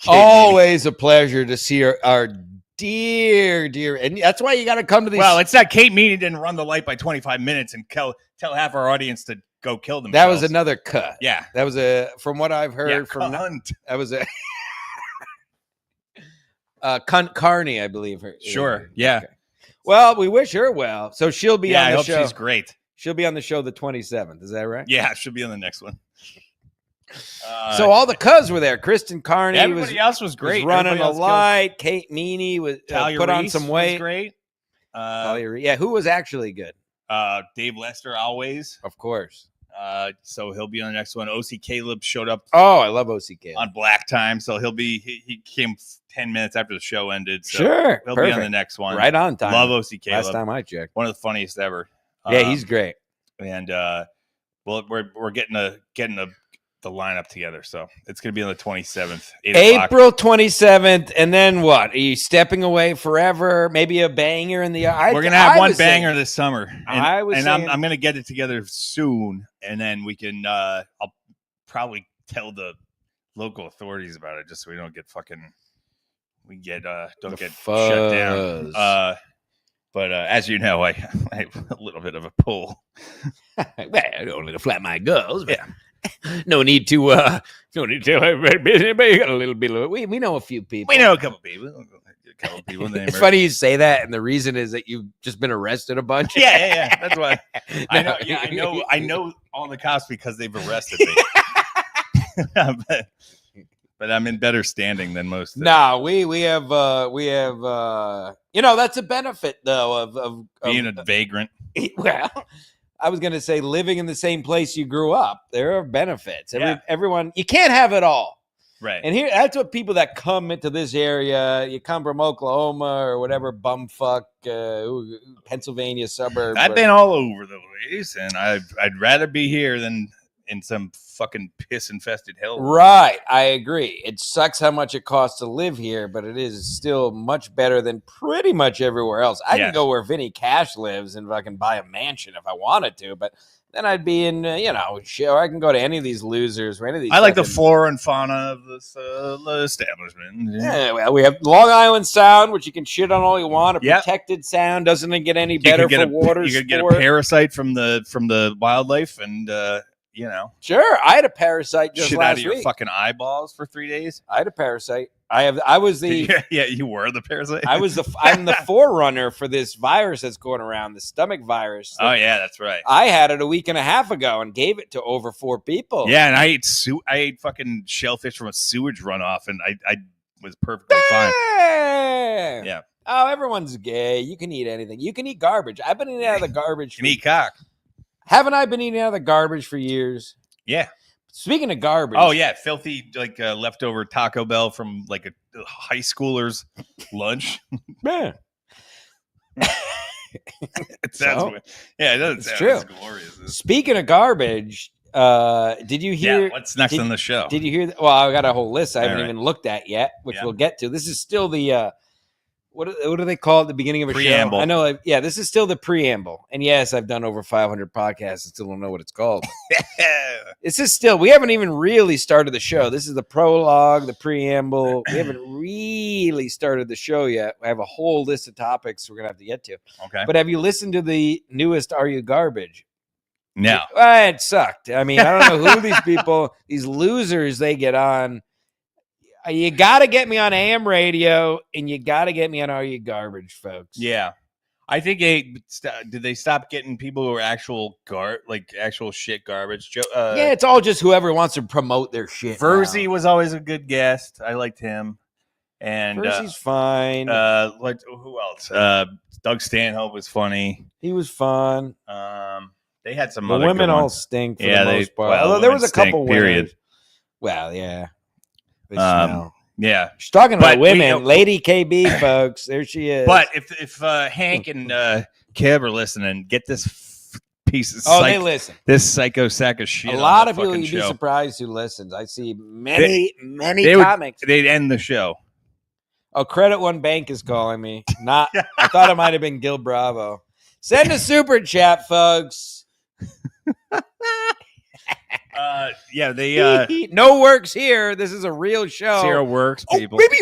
S1: Always a pleasure to see our dear, and that's why you got to come to these.
S2: Well, it's that Kate Meany didn't run the light by 25 minutes and tell half our audience to go kill themselves.
S1: That was another cut.
S2: Yeah,
S1: that was from what I've heard from.
S2: cunt.
S1: That was a. Cunt Carney, I believe her.
S2: Sure. Yeah.
S1: Okay. Well, we wish her well. So she'll be on
S2: I
S1: the
S2: hope
S1: show.
S2: she's great.
S1: She'll be on the show the 27th. Is that right?
S2: Yeah, she'll be on the next one.
S1: So all the cuz were there. Kristen Carney
S2: everybody else was great.
S1: was running
S2: Everybody
S1: a
S2: else
S1: light. Kate Meany was
S2: Talia
S1: put on
S2: Reese
S1: some
S2: was
S1: weight.
S2: great.
S1: Yeah, who was actually good?
S2: Dave Lester always.
S1: Of course.
S2: So he'll be on the next one. OC Caleb showed up.
S1: Oh, I love OCK.
S2: On Black Time, so he came 10 minutes after the show ended. So
S1: sure,
S2: he'll
S1: perfect.
S2: be on the next one.
S1: Right on time.
S2: Love OC Caleb.
S1: Last time I checked,
S2: one of the funniest ever.
S1: Yeah, he's great.
S2: And we're getting the lineup together, so it's gonna be on the 27th, 8 o'clock.
S1: April 27th, and then what? Are you stepping away forever? Maybe a banger in the.
S2: We're gonna have one banger this summer,
S1: and
S2: I'm gonna get it together soon, and then we can. I'll probably tell the local authorities about it, just so we don't get don't get shut down. But as you know, I have a little bit of a pull.
S1: Well, I don't need to flat my girls, but no need to. But you got a little bit of. We know a few people.
S2: We know a couple people.
S1: It's funny you say that, and the reason is that you've just been arrested a bunch.
S2: Yeah. That's why I know. Yeah, I know all the cops because they've arrested me. But I'm in better standing than most.
S1: No, we have that's a benefit though of
S2: being a vagrant.
S1: Well, I was going to say living in the same place you grew up. There are benefits. Everyone, you can't have it all.
S2: Right.
S1: And that's what people that come into this area, you come from Oklahoma or whatever bumfuck Pennsylvania suburb.
S2: I've been all over the place, and I'd rather be here than in some fucking piss-infested hell.
S1: Right. I agree. It sucks how much it costs to live here, but it is still much better than pretty much everywhere else. I can go where Vinny Cash lives and fucking buy a mansion if I wanted to, but then I'd be in, or I can go to any of these losers or any of these.
S2: I like the flora and fauna of this establishment.
S1: Yeah, well, we have Long Island Sound, which you can shit on all you want. A protected sound doesn't get any better for water.
S2: You could get a parasite from the wildlife, and
S1: Sure, I had a parasite just
S2: shit
S1: last
S2: out of your
S1: week.
S2: fucking eyeballs for 3 days.
S1: I had a parasite. I was the
S2: you were the parasite.
S1: I'm the forerunner for this virus that's going around, the stomach virus.
S2: Oh yeah, that's right.
S1: I had it a week and a half ago and gave it to over 4 people.
S2: Yeah, and I ate fucking shellfish from a sewage runoff, and I was perfectly fine. Yeah.
S1: Oh, everyone's gay. You can eat anything. You can eat garbage. I've been eating out of the garbage.
S2: You can eat cock.
S1: Haven't I been eating out of the garbage for years?
S2: Yeah.
S1: Speaking of garbage.
S2: Oh, yeah. Filthy, leftover Taco Bell from, a high schooler's lunch.
S1: Yeah.
S2: It sounds it doesn't sound
S1: true.
S2: as glorious.
S1: Speaking of garbage, did you hear?
S2: Yeah, what's next on the show?
S1: Did you hear? Well, I got a whole list I haven't
S2: right.
S1: even looked at yet, which we'll get to. This is still the what do they call it at the beginning of a
S2: preamble.
S1: show? I know. This is still the preamble. And yes, I've done over 500 podcasts and still don't know what it's called. This is still. We haven't even really started the show. This is the prologue, the preamble. We haven't really started the show yet. I have a whole list of topics we're gonna have to get to.
S2: Okay.
S1: But have you listened to the newest Are You Garbage?
S2: No.
S1: It sucked. I mean, I don't know who these people, these losers they get on. You got to get me on AM radio, and you got to get me on Are You Garbage, folks.
S2: Yeah. I think did they stop getting people who are actual actual shit garbage?
S1: Yeah, it's all just whoever wants to promote their shit.
S2: Verzi was always a good guest. I liked him. And
S1: Verzi's fine.
S2: Who else? Doug Stanhope was funny.
S1: He was fun.
S2: They had some
S1: the
S2: other
S1: women
S2: good
S1: all
S2: ones.
S1: stink for
S2: Yeah,
S1: the most part.
S2: well,
S1: Although there was a
S2: stink,
S1: couple
S2: period.
S1: winners. Well, yeah. They smell.
S2: Yeah.
S1: She's talking about women. Lady KB, folks. There she is.
S2: But if Hank and Kev are listening, get this piece of
S1: they listen.
S2: This psycho sack of shit.
S1: A lot of people,
S2: you'd
S1: be surprised who listens. I see many comics.
S2: They'd end the show.
S1: Oh, Credit One Bank is calling me. Not. I thought it might have been Gil Bravo. Send a super chat, folks.
S2: They
S1: no works here. This is a real show.
S2: Zero works, people.
S1: Maybe.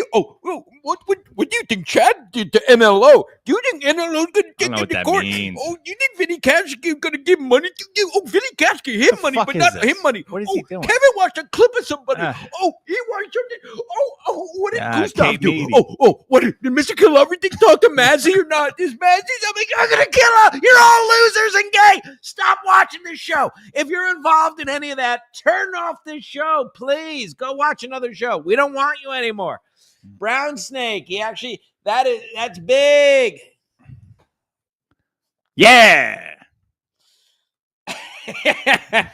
S1: What would you think Chad did to NLO? Do you think NLO's going to
S2: I
S1: take
S2: don't know
S1: it
S2: what
S1: to
S2: that
S1: court?
S2: means.
S1: Oh, you think Vinny Cassidy going to give money to you? Oh, Vinny Cassidy give him
S2: The
S1: money,
S2: fuck
S1: but
S2: is
S1: not
S2: this?
S1: him money.
S2: What is
S1: oh,
S2: he doing?
S1: Kevin watched a clip of somebody.
S2: Ah.
S1: Oh, he watched something. Oh, what did Gustav
S2: Kate
S1: do?
S2: Meady.
S1: Oh, what did Mr. Kill Everything talk to Mazzy or not? Is Mazzy something? I'm going to kill her. You're all losers and gay. Stop watching this show. If you're involved in any of that, turn off this show, please. Go watch another show. We don't want you anymore. Brown Snake. That's big.
S2: Yeah.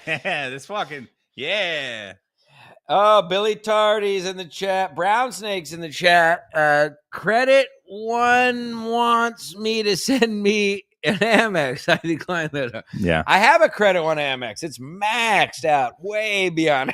S2: This fucking yeah.
S1: Oh, Billy Tardy's in the chat. Brown Snake's in the chat. Credit one wants me to send me an Amex. I declined that.
S2: Yeah.
S1: I have a Credit One Amex. It's maxed out, way beyond.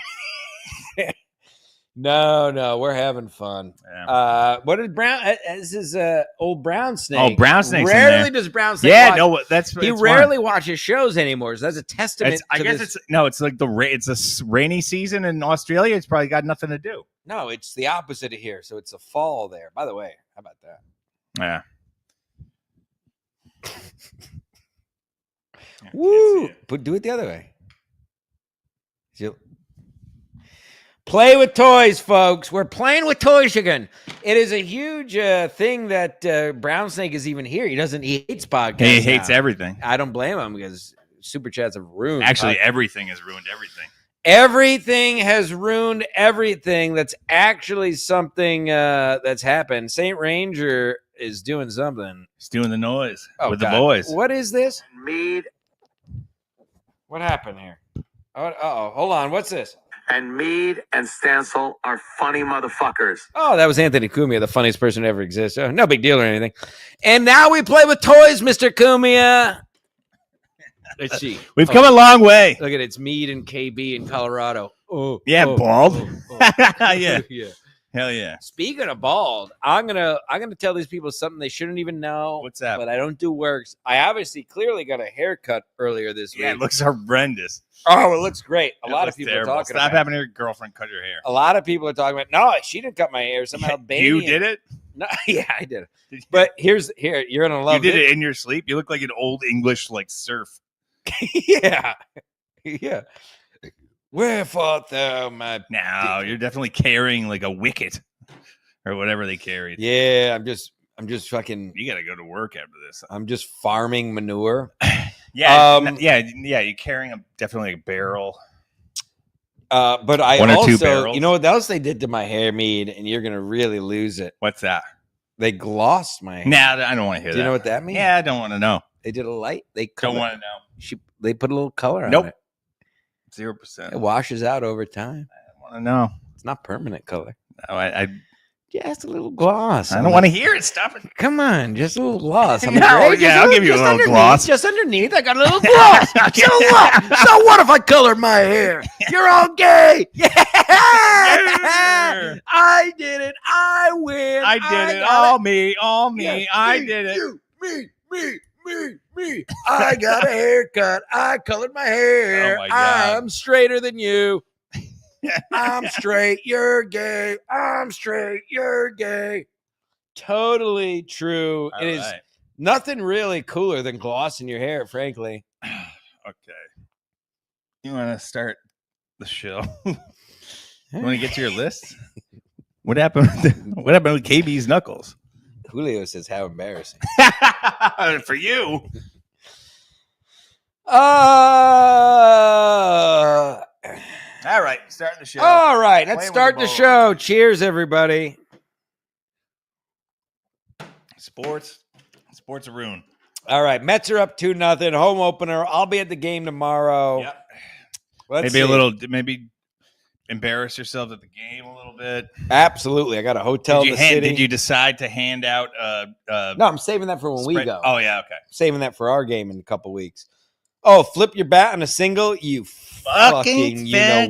S1: No, we're having fun.
S2: Yeah.
S1: What is Brown? This is old Brown Snake.
S2: Oh, Brown Snake's in
S1: Rarely
S2: there.
S1: does Brown Snake.
S2: Yeah,
S1: watch.
S2: no, that's
S1: He
S2: it's
S1: rarely
S2: fun.
S1: watches shows anymore. So that's a testament.
S2: I
S1: to
S2: guess
S1: this.
S2: it's like it's a rainy season in Australia. It's probably got nothing to do.
S1: No, it's the opposite of here. So it's a fall there. By the way, how about that?
S2: Yeah.
S1: Woo! But do it the other way. Play with toys, folks. We're playing with toys again. It is a huge thing that Brown Snake is even here. He hates podcasts.
S2: He hates
S1: now.
S2: everything.
S1: I don't blame him because super chats have ruined.
S2: Actually,
S1: podcasts.
S2: everything has ruined everything.
S1: Everything has ruined everything. That's actually something that's happened. Saint Ranger is doing something.
S2: He's doing the noise with
S1: God.
S2: the boys.
S1: What is this?
S3: Mead
S1: What happened here? Oh, hold on. What's this?
S3: and Mead and Stancil are funny motherfuckers.
S1: Oh, that was Anthony Cumia, the funniest person to ever exist. Oh, no big deal or anything. And now we play with toys, Mr. Cumia. Let's see.
S2: We've come a long way.
S1: Look at it. It's Mead and KB in Colorado. Oh,
S2: Yeah, bald.
S1: yeah.
S2: Yeah. Hell yeah.
S1: Speaking of bald, I'm gonna tell these people something they shouldn't even know.
S2: What's that?
S1: But I don't do works. I obviously clearly got a haircut earlier this week.
S2: Yeah, it looks horrendous.
S1: Oh, it looks great. A
S2: It
S1: lot of
S2: looks
S1: people
S2: terrible.
S1: are talking
S2: Stop
S1: about
S2: having your girlfriend cut your hair.
S1: it. A lot of people are talking about, no, she didn't cut my hair. Somehow
S2: You did it?
S1: No, yeah, I did.
S2: Did you?
S1: But here, you're gonna
S2: You
S1: love
S2: did it in your sleep? You look like an old English like surf.
S1: Yeah. Yeah. Wherefore thou my
S2: No, you're definitely carrying like a wicket or whatever they carried.
S1: Yeah, I'm just fucking
S2: You got to go to work after this.
S1: I'm just farming manure.
S2: Yeah,
S1: Um,
S2: yeah. You're carrying definitely a barrel.
S1: But I
S2: One or two
S1: also,
S2: barrels.
S1: you know what else they did to my hair, Mead, and you're gonna really lose it.
S2: What's that?
S1: They glossed my hair.
S2: Nah, I don't want to hear
S1: Do
S2: that.
S1: you know what that means?
S2: Yeah, I don't want to know.
S1: They did a light. They
S2: Don't
S1: color-
S2: want to know.
S1: They put a little color on
S2: Nope.
S1: it.
S2: 0%.
S1: It washes out over time.
S2: I want to know.
S1: It's not permanent color.
S2: No, I
S1: Just a little gloss.
S2: don't want to hear it. Stop it.
S1: Come on, just a little gloss. I'm
S2: No,
S1: afraid.
S2: yeah,
S1: Just
S2: I'll give you a
S1: just
S2: little
S1: underneath-
S2: gloss.
S1: Just underneath, I got a little gloss. So what? So what if I colored my hair? You're all gay. Yeah. I did it. I win.
S2: I did it.
S1: got
S2: All me. All me.
S1: Yes,
S2: I
S1: me,
S2: did it.
S1: You, me. I got a haircut. I colored my hair.
S2: Oh, my God.
S1: I'm straighter than you. I'm straight. You're gay. I'm straight. You're gay. Totally true.
S2: All
S1: It is
S2: right.
S1: nothing really cooler than glossing your hair, frankly.
S2: Okay. You want to start the show? You want to get to your list? What happened? What happened with KB's knuckles?
S1: Julio says, how embarrassing.
S2: For you. All right, starting the show.
S1: All right, let's
S2: Play with
S1: start
S2: the
S1: the
S2: ball.
S1: show. Cheers, everybody.
S2: Sports are ruined.
S1: All right, Mets are up 2-0. Home opener. I'll be at the game tomorrow.
S2: Yep.
S1: Let's
S2: Maybe embarrass yourself at the game a little bit.
S1: Absolutely. I got a hotel in the city.
S2: Did you decide to hand out?
S1: No, I'm saving that for when we
S2: spread-
S1: go.
S2: Oh yeah, okay.
S1: Saving that for our game in a couple weeks. Oh, flip your bat on a single? You fucking you know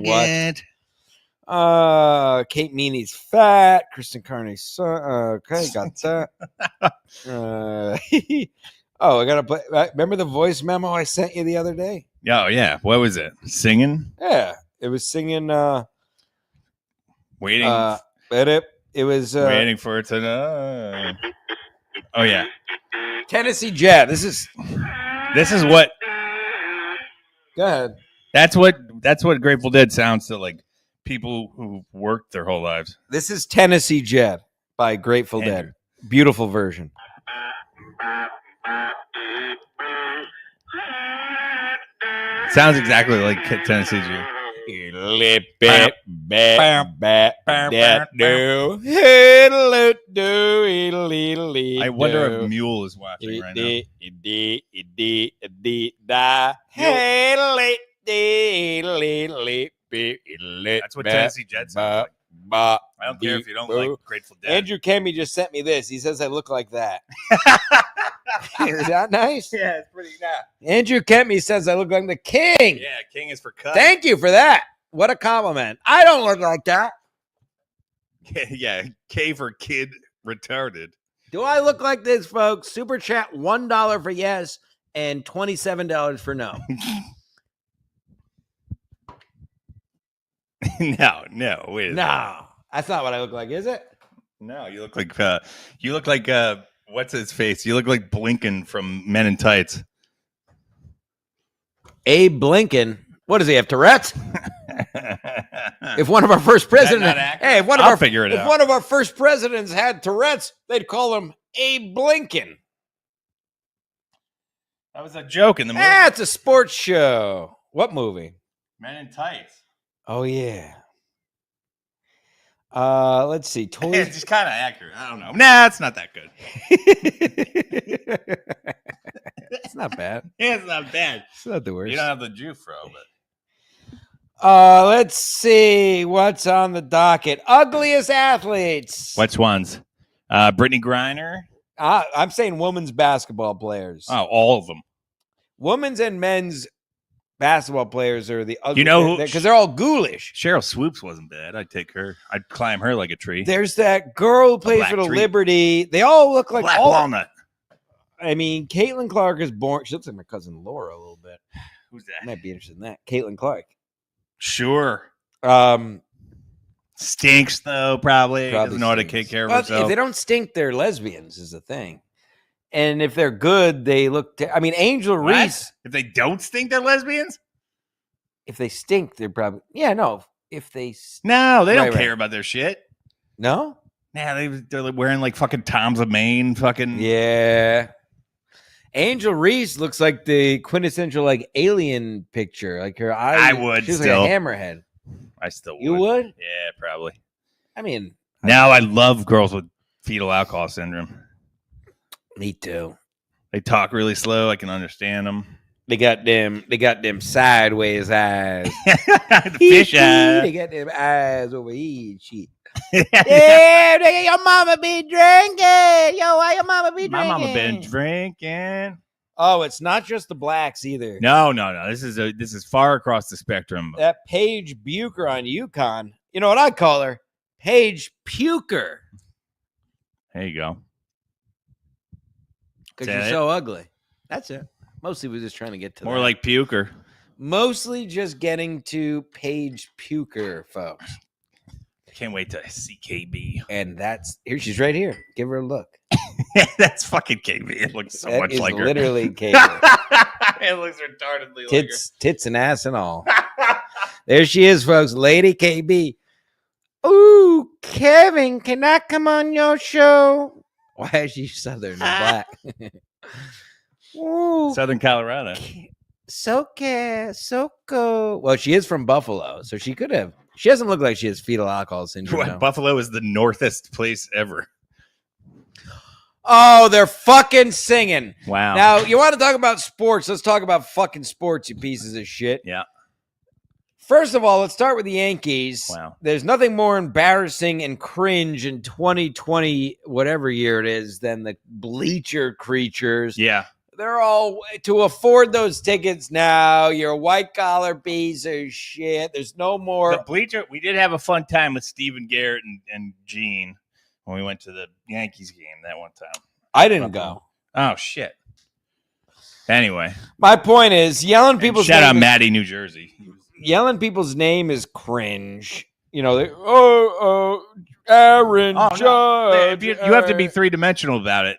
S1: what? Kate Meany's fat. Kristen Carney's son. Okay, got that. Oh, I gotta play. Remember the voice memo I sent you the other day?
S2: Oh yeah. What was it? Singing?
S1: Yeah, it was singing.
S2: Waiting.
S1: Edit. It was
S2: Waiting for it to know. Oh yeah,
S1: Tennessee Jet. This is
S2: what.
S1: go ahead.
S2: That's what Grateful Dead sounds to like people who worked their whole lives.
S1: This is Tennessee Jet by Grateful
S2: Andrew.
S1: Dead. Beautiful version.
S2: Sounds exactly like Tennessee Jew. I wonder if Mule is watching right now. That's what Tennessee Jet sounds like. I don't care if you don't like Grateful Dead.
S1: Andrew Kemi just sent me this. He says I look like that. Is that nice?
S2: Yeah, it's pretty nice.
S1: Andrew Kemi says I look like the king.
S2: Yeah, King is for cut.
S1: Thank you for that. What a compliment. I don't look like that.
S2: Yeah, K for kid retarded.
S1: Do I look like this, folks? Super chat $1 for yes and $27 for no.
S2: No, wait.
S1: No, that's not what I look like, is it?
S2: No, you look like what's his face? You look like Blinken from Men in Tights.
S1: Abe Blinken. What does he have, Tourette's? If one of our first presidents, if one of our first presidents had Tourette's, they'd call him Abe Blinken.
S2: That was a joke in the movie.
S1: It's a sports show. What movie?
S2: Men in Tights.
S1: Oh yeah. Let's see.
S2: It's just kind of accurate. I don't know. Nah, it's not that good.
S1: It's not bad.
S2: Yeah, it's not bad.
S1: It's not the worst.
S2: You don't have the Jufro, but
S1: let's see what's on the docket. Ugliest athletes.
S2: which ones? Brittany Griner.
S1: I'm saying women's basketball players.
S2: Oh, all of them.
S1: Women's and men's basketball players are the ugly.
S2: You know who?
S1: Because they're all ghoulish.
S2: Cheryl Swoops wasn't bad. I'd take her. I'd climb her like a tree.
S1: There's that girl who plays for the
S2: tree.
S1: Liberty. They all look like
S2: Black walnut.
S1: I mean, Caitlin Clark is born. She looks like my cousin Laura a little bit.
S2: Who's
S1: I
S2: that?
S1: might be interested in that. Caitlin Clark.
S2: Sure. Stinks though. Probably doesn't know how to
S1: stinks.
S2: take care of
S1: Well,
S2: herself.
S1: if they don't stink, they're lesbians. Is the thing. And if they're good, they look. I mean, Angel
S2: What?
S1: Reese.
S2: If they don't stink, they're lesbians.
S1: If they stink, they're probably no. If they
S2: No, they don't
S1: Right.
S2: care about their shit.
S1: no,
S2: Nah, they're like wearing like fucking Toms of Maine. Fucking
S1: yeah. Angel Reese looks like the quintessential like alien picture. Like her eyes.
S2: I would
S1: She's
S2: still.
S1: like a hammerhead.
S2: I still would.
S1: You would?
S2: Yeah, probably.
S1: I mean,
S2: Now I love girls with fetal alcohol syndrome.
S1: me too.
S2: They talk really slow. I can understand them.
S1: They got them sideways eyes.
S2: The fish eye.
S1: They got them eyes over here. Shit. Yeah, nigga, your mama be drinking. Yo, why your mama be drinking?
S2: My mama been drinking.
S1: Oh, it's not just the blacks either.
S2: No. This is far across the spectrum.
S1: That Paige Bucher on UConn. You know what I call her? Paige Puker.
S2: There you go.
S1: Because
S2: Is that
S1: you're
S2: it?
S1: so ugly. That's it. Mostly we're just trying to get to
S2: More
S1: that.
S2: like puker.
S1: Mostly just getting to Paige Puker, folks.
S2: Can't wait to see KB.
S1: And that's here. She's right here. Give her a look.
S2: That's fucking KB. It looks so
S1: That
S2: much
S1: is
S2: like her.
S1: literally Kate.
S2: It looks retardedly
S1: Tits and ass and all. There she is, folks. Lady KB. Ooh, Kevin, can I come on your show? Why is she Southern and black? Ooh,
S2: Southern Colorado.
S1: Soko. Well, she is from Buffalo, so she could have. She doesn't look like she has fetal alcohol syndrome. No.
S2: Buffalo is the northest place ever.
S1: Oh, they're fucking singing.
S2: Wow.
S1: Now, you want to talk about sports? Let's talk about fucking sports, you pieces of shit.
S2: Yeah.
S1: First of all, let's start with the Yankees.
S2: Wow.
S1: There's nothing more embarrassing and cringe in 2020, whatever year it is, than the bleacher creatures.
S2: Yeah.
S1: They're all to afford those tickets now. You're a white collar piece of shit. There's no more.
S2: The bleacher. We did have a fun time with Steven Garrett and Gene when we went to the Yankees game that one time.
S1: I didn't go.
S2: Oh shit. Anyway,
S1: My point is, yelling people's
S2: shout out
S1: name is-
S2: Maddie, New Jersey.
S1: Yelling people's name is cringe. you know, Aaron
S2: Oh, no.
S1: Judge.
S2: You have to be three-dimensional about it.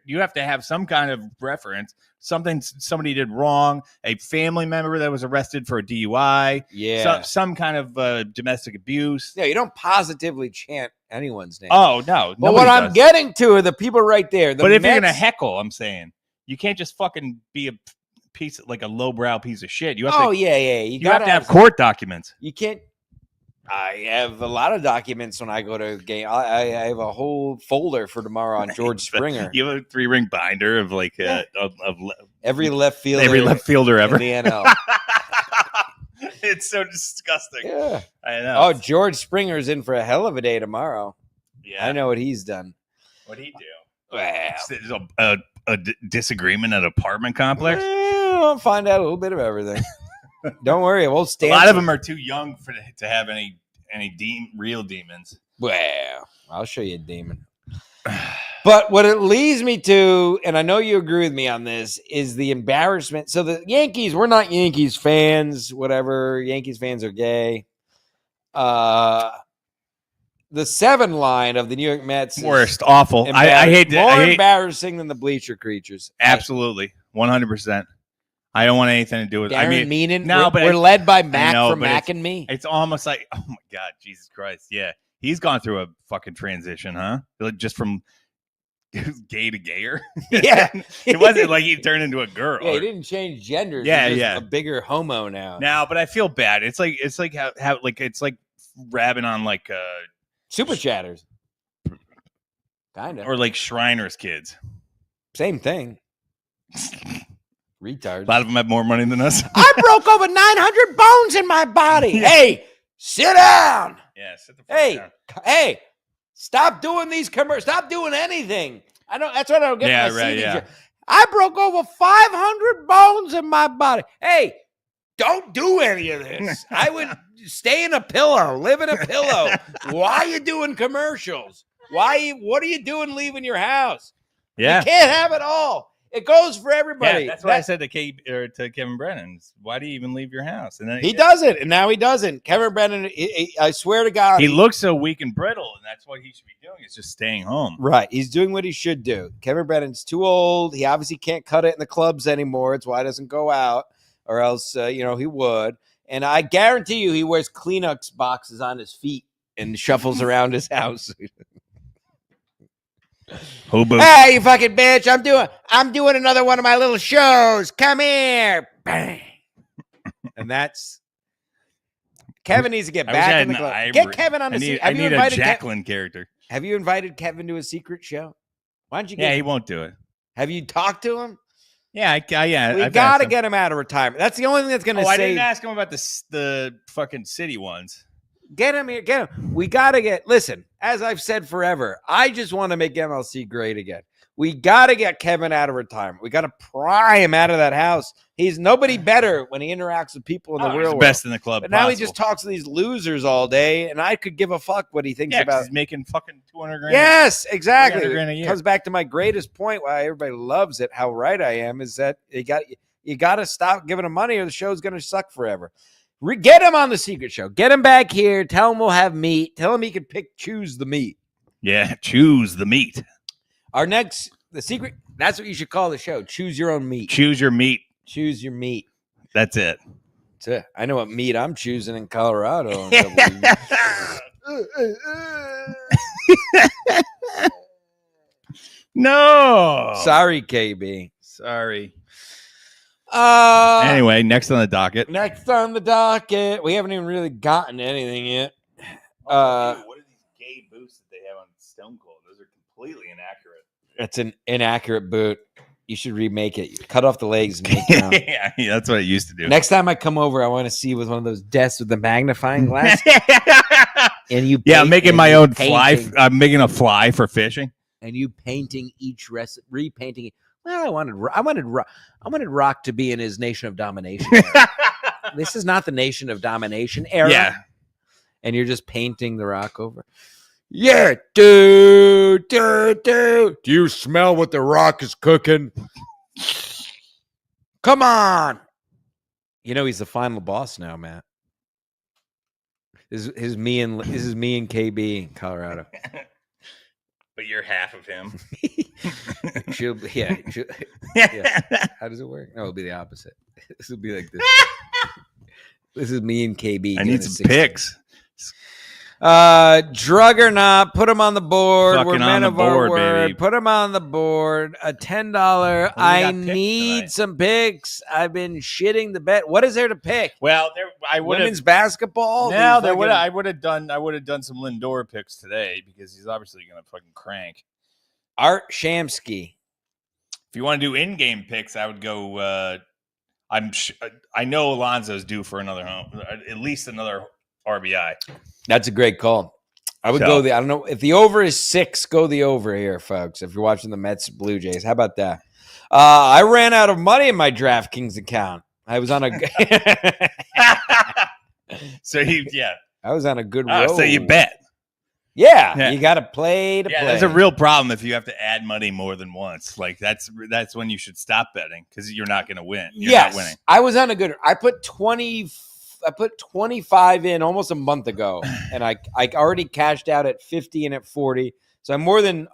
S2: You have to have some kind of reference. Something somebody did wrong. A family member that was arrested for a DUI.
S1: Yeah.
S2: Some kind of domestic abuse.
S1: Yeah, you don't positively chant anyone's name.
S2: Oh, no.
S1: But what I'm getting to are the people right there.
S2: But if you're going to heckle, I'm saying, you can't just fucking be a piece like a lowbrow piece of shit. You have to,
S1: yeah.
S2: You have to have court documents.
S1: You can't. I have a lot of documents when I go to a game. I have a whole folder for tomorrow on George Springer.
S2: You have a 3-ring binder of like of
S1: every left fielder,
S2: ever
S1: in the NL.
S2: It's so disgusting.
S1: Yeah,
S2: I know.
S1: Oh, George Springer's in for a hell of a day tomorrow.
S2: Yeah,
S1: I know what he's done.
S2: What'd he do?
S1: Well,
S2: A disagreement at an apartment complex.
S1: I'll find out a little bit of everything. Don't worry, we'll stand.
S2: A lot of them are too young to have any real demons.
S1: Well, I'll show you a demon. But what it leads me to, and I know you agree with me on this, is the embarrassment. So the Yankees, we're not Yankees fans, whatever. Yankees fans are gay. The 7 line of the New York Mets is
S2: worst, awful. I hate
S1: more embarrassing than the bleacher creatures.
S2: Absolutely, 100%. I don't want anything to do with.
S1: Darren Meenan.
S2: No, but
S1: we're led by Mac from Mac and Me.
S2: It's almost like, oh my God, Jesus Christ! Yeah, he's gone through a fucking transition, huh? Just from gay to gayer.
S1: Yeah,
S2: it wasn't like he turned into a girl.
S1: Yeah, he didn't change genders.
S2: Yeah,
S1: He's a bigger homo now.
S2: Now, but I feel bad. It's like how like it's like rabbing on like
S1: super chatters, kind of,
S2: or like Shriners kids.
S1: Same thing. Retards.
S2: A lot of them have more money than us.
S1: I broke over 900 bones in my body. Hey, sit down.
S2: Yeah, sit the fuck down.
S1: Hey, stop doing these commercials. Stop doing anything. I don't. That's what I don't get.
S2: Yeah,
S1: my
S2: right.
S1: CDs.
S2: Yeah.
S1: I broke over 500 bones in my body. Hey, don't do any of this. I would stay in a pillow, live in a pillow. Why are you doing commercials? What are you doing leaving your house?
S2: Yeah.
S1: You can't have it all. It goes for everybody.
S2: Yeah, that's what I said to Kevin Brennan. Why do you even leave your house? And then
S1: he doesn't, and now he doesn't. Kevin Brennan, I swear to God,
S2: he looks so weak and brittle, and that's what he should be doing. Is just staying home.
S1: Right, he's doing what he should do. Kevin Brennan's too old. He obviously can't cut it in the clubs anymore. It's why he doesn't go out, or else he would. And I guarantee you, he wears Kleenex boxes on his feet and shuffles around his house.
S2: Hobo.
S1: Hey, you fucking bitch! I'm doing another one of my little shows. Come here, bang. And that's Kevin needs to get back in the club. Get Kevin on the seat.
S2: I need a Jacqueline character.
S1: Have you invited Kevin to a secret show? Why don't you?
S2: Yeah, he won't do it.
S1: Have you talked to him?
S2: Yeah,
S1: We got to get him out of retirement. That's the only thing that's going to save.
S2: I didn't ask him about the fucking city ones.
S1: Get him here. Get him. We got to listen, as I've said forever, I just want to make MLC great again. We got to get Kevin out of retirement. We got to pry him out of that house. He's nobody better when he interacts with people in the real world.
S2: Best in the club.
S1: But now he just talks to these losers all day, and I could give a fuck what he thinks about.
S2: He's making fucking $200,000.
S1: Yes, exactly.
S2: $300,000 a year.
S1: Comes back to my greatest point why everybody loves it, how right I am, is that you got to stop giving him money or the show's going to suck forever. Get him on the secret show. Get him back here. Tell him we'll have meat. Tell him he can choose the meat.
S2: Yeah, choose the meat.
S1: The secret, that's what you should call the show. Choose your own meat.
S2: Choose your meat.
S1: Choose your meat.
S2: That's it.
S1: That's it. I know what meat I'm choosing in Colorado.
S2: No.
S1: Sorry, KB.
S2: Sorry.
S1: Anyway,
S2: next on the docket.
S1: Next on the docket. We haven't even really gotten to anything yet.
S2: What are these gay boots that they have on Stone Cold? Those are completely inaccurate.
S1: It's an inaccurate boot. You should remake it. You cut off the legs and make your own.
S2: Yeah, that's what it used to do.
S1: Next time I come over, I want to see with one of those desks with the magnifying glass. And you,
S2: I'm making my own fly. I'm making a fly for fishing.
S1: And you painting each repainting it. Well, I wanted Rock to be in his Nation of Domination era. This is not the Nation of Domination era.
S2: Yeah.
S1: And you're just painting the Rock over. Yeah, dude. Do you smell what the Rock is cooking? Come on. You know he's the final boss now, Matt. This is me and KB in Colorado.
S2: But you're half of him.
S1: she'll yeah. How does it work? No, it'll be the opposite. This will be like this. This is me and KB.
S2: I need some pics.
S1: Drug or not, put them on the board.
S2: Fucking
S1: We're men
S2: on the
S1: of our
S2: board,
S1: word.
S2: baby.
S1: Put them on the board. A $10. I need some picks. I've been shitting the bed. What is there to pick?
S2: Well, I would
S1: Women's basketball.
S2: No, I would have done some Lindor picks today because he's obviously going to fucking crank.
S1: Art Shamsky.
S2: If you want to do in-game picks, I would go. I know Alonso's due for another home, at least another RBI.
S1: That's a great call. I would go I don't know if the over is 6. Go the over here, folks. If you're watching the Mets Blue Jays, how about that? I ran out of money in my DraftKings account. I was on a. I was on a good road.
S2: So you bet.
S1: Yeah, you got to play to play.
S2: There's a real problem if you have to add money more than once. Like that's when you should stop betting because you're not going to win. You're not winning.
S1: I was on a good. I put 25 in almost a month ago, and I already cashed out at 50 and at 40. So I more than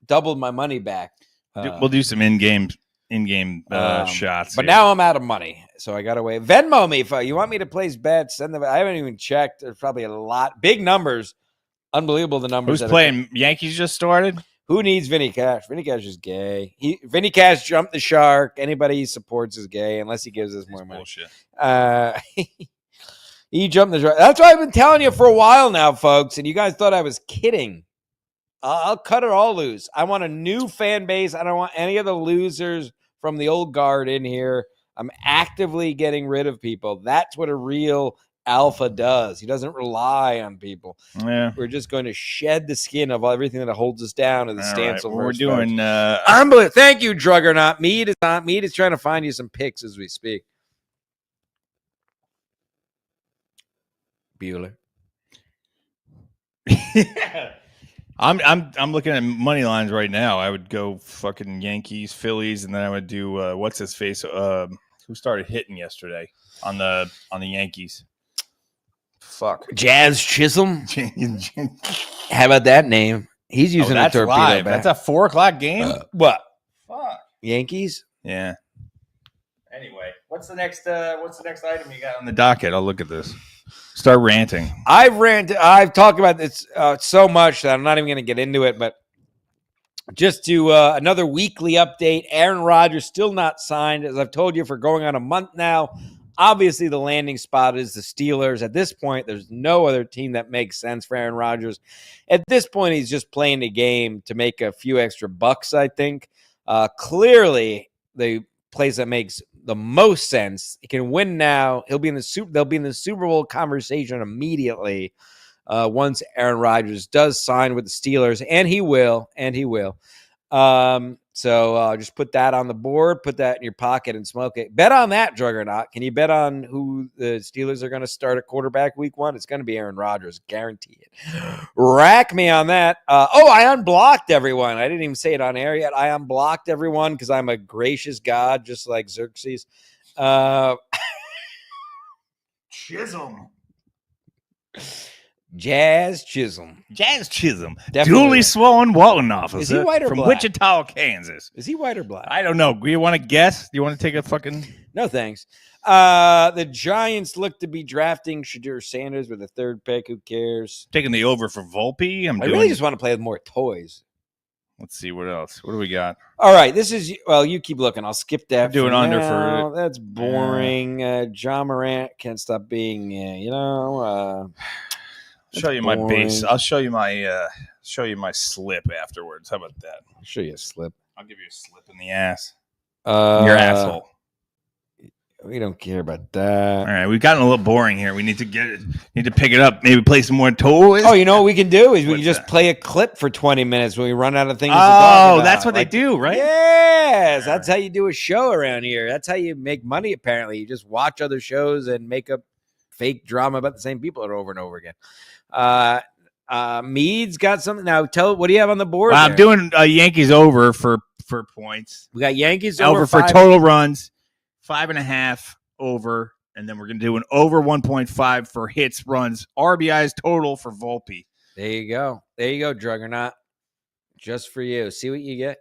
S1: doubled my money back.
S2: We'll do some in-game shots.
S1: But now I'm out of money, so I got to wait. Venmo me if you want me to place bets. Send them. I haven't even checked. There's probably a lot. Big numbers. Unbelievable the numbers.
S2: Who's playing? Yankees just started.
S1: Who needs Vinny Cash? Vinny Cash is gay. Vinny Cash jumped the shark. Anybody he supports is gay unless he gives us more money.
S2: Bullshit.
S1: He jumped the shark. That's what I've been telling you for a while now, folks. And you guys thought I was kidding. I'll cut it all loose. I want a new fan base. I don't want any of the losers from the old guard in here. I'm actively getting rid of people. That's what a real alpha does. He doesn't rely on people.
S2: Yeah,
S1: we're just going to shed the skin of everything that holds us down. To the stance of
S2: we're doing.
S1: Unbelievable. Thank you, Drug or not. Mead is not. Mead is trying to find you some picks as we speak. Bueller.
S2: I'm looking at money lines right now. I would go fucking Yankees, Phillies, and then I would do what's his face? Who started hitting yesterday on the Yankees? Fuck.
S1: Jazz Chisholm. How about that name? He's using a torpedo
S2: live.
S1: bat.
S2: That's a 4:00 game.
S1: What?
S2: Fuck.
S1: Yankees?
S2: Yeah. Anyway, what's the next item you got on the docket? I'll look at this. Start ranting.
S1: I've talked about this so much that I'm not even going to get into it, but just to another weekly update. Aaron Rodgers still not signed, as I've told you, for going on a month now. Obviously, the landing spot is the Steelers. At this point, there's no other team that makes sense for Aaron Rodgers. At this point, he's just playing the game to make a few extra bucks, I think. Clearly, the place that makes the most sense, he can win now. They'll be in the Super Bowl conversation immediately once Aaron Rodgers does sign with the Steelers, and he will. So just put that on the board, put that in your pocket and smoke it. Bet on that, Drug or not. Can you bet on who the Steelers are going to start at quarterback week 1? It's going to be Aaron Rodgers. Guarantee it. Rack me on that. I unblocked everyone. I didn't even say it on air yet. I unblocked everyone because I'm a gracious God, just like Xerxes.
S2: Chisholm.
S1: Jazz Chisholm.
S2: Definitely. Duly sworn warrant officer.
S1: Is he white or
S2: from
S1: black?
S2: Wichita, Kansas.
S1: Is he white or black?
S2: I don't know. Do you want to guess? Do you want to take a fucking...
S1: No, thanks. The Giants look to be drafting Shadur Sanders with a 3rd pick. Who cares?
S2: Taking the over for Volpe.
S1: I really just want to play with more toys.
S2: Let's see what else. What do we got?
S1: All right, this is you keep looking. I'll skip that.
S2: I'm doing under for
S1: that's boring. John Morant can't stop being,
S2: show you
S1: boring.
S2: my base. I'll show you my slip afterwards. How about that?
S1: I'll show you a slip.
S2: I'll give you a slip in the ass. Your asshole.
S1: We don't care about that.
S2: All right, we've gotten a little boring here. We need to pick it up. Maybe play some more toys.
S1: Oh, you know what we can do is we can just play a clip for 20 minutes when we run out of things to talk about.
S2: That's what they do, right?
S1: Yes, that's how you do a show around here. That's how you make money, apparently. You just watch other shows and make up fake drama about the same people over and over again. Mead's got something. Now, what do you have on the board?
S2: I'm doing Yankees over for points.
S1: We got Yankees
S2: over for total runs, 5.5 over, And then we're going to do an over 1.5 for hits, runs, RBIs total for Volpe.
S1: There you go. There you go, Juggernaut. Just for you. See what you get.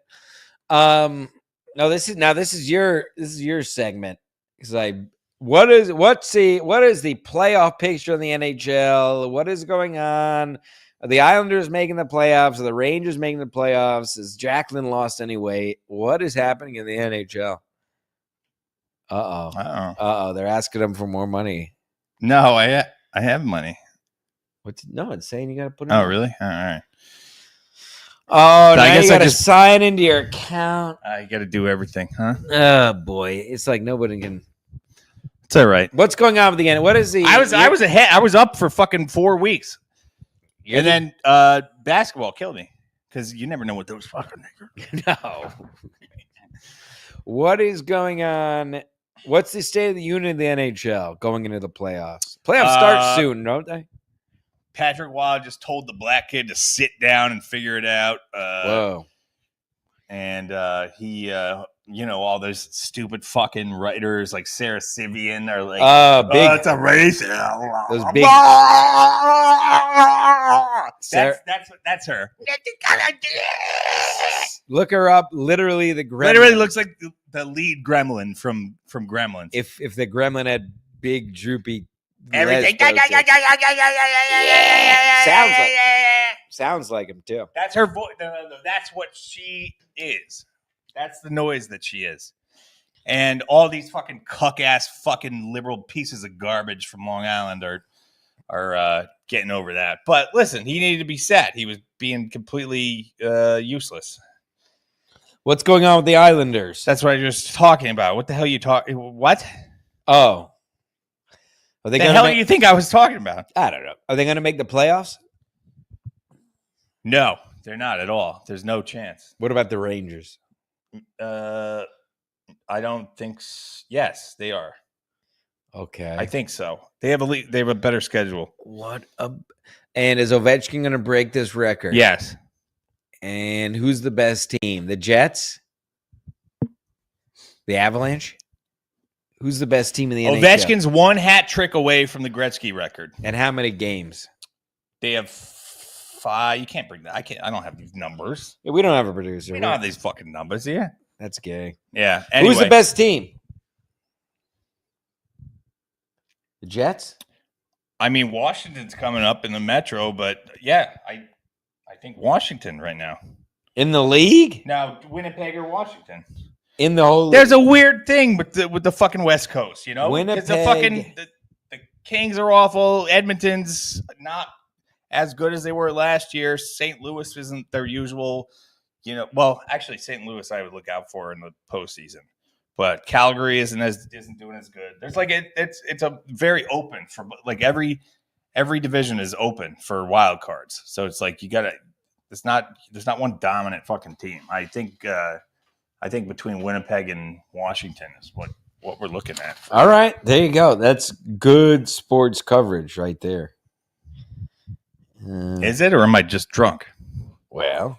S1: No, this is your segment. Because what is the playoff picture in the NHL? What is going on? Are the Islanders making the playoffs? Are the Rangers making the playoffs? Is Jacqueline lost any weight? What is happening in the NHL? Uh-oh. They're asking them for more money.
S2: No, I have money.
S1: It's saying you got to put it
S2: Oh,
S1: in.
S2: really? All right.
S1: Oh,
S2: So
S1: now
S2: I guess
S1: you got
S2: I
S1: to
S2: just-
S1: sign into your account.
S2: I got to do everything, huh?
S1: Oh, boy. It's like nobody can.
S2: It's all right.
S1: What's going on with the end? What is the.
S2: I was ahead. I was up for fucking 4 weeks. And then basketball killed me because you never know what those fucking
S1: No. What is going on? What's the state of the union of the NHL going into the playoffs? Playoffs start soon, don't they?
S2: Patrick Waugh just told the black kid to sit down and figure it out.
S1: Whoa.
S2: And he, all those stupid fucking writers like Sarah Sivian are like,
S1: Big.
S2: it's a race.
S1: Those big.
S2: That's her.
S1: Look her up. Literally, the gremlin.
S2: Literally looks like the lead gremlin from Gremlins.
S1: If the gremlin had big droopy.
S2: Everything.
S1: Sounds like him too.
S2: That's her voice. No. That's what she is. That's the noise that she is. And all these fucking cuck ass fucking liberal pieces of garbage from Long Island are getting over that. But listen, he needed to be set. He was being completely useless.
S1: What's going on with the Islanders?
S2: That's what I was just talking about. What the hell are you talking? What?
S1: Oh. Are they
S2: the hell do you think I was talking about?
S1: I don't know. Are they going to make the playoffs?
S2: No, they're not at all. There's no chance.
S1: What about the Rangers?
S2: I don't think. Yes, they are.
S1: Okay,
S2: I think so. They have a better schedule.
S1: And is Ovechkin going to break this record?
S2: Yes.
S1: And who's the best team? The Jets? The Avalanche? Who's the best team in the NHL?
S2: Ovechkin's one hat trick away from the Gretzky record.
S1: And how many games?
S2: They have 5. You can't bring that. I don't have these numbers.
S1: Yeah, we don't have a producer.
S2: We don't have these fucking numbers. Yeah.
S1: That's gay.
S2: Yeah. Anyway.
S1: Who's the best team? The Jets?
S2: I mean, Washington's coming up in the Metro, but yeah, I think Washington right now.
S1: In the league?
S2: Now, Winnipeg or Washington?
S1: In the whole league.
S2: There's a weird thing with the fucking West Coast, you know?
S1: Winnipeg.
S2: The Kings are awful. Edmonton's not as good as they were last year. St. Louis isn't their usual, well, actually St. Louis I would look out for in the postseason. But Calgary isn't doing as good. There's it's a very open for like every division is open for wild cards. So it's like there's not one dominant fucking team. I think between Winnipeg and Washington is what we're looking at.
S1: All right, there you go. That's good sports coverage right there.
S2: Is it, or am I just drunk?
S1: Well,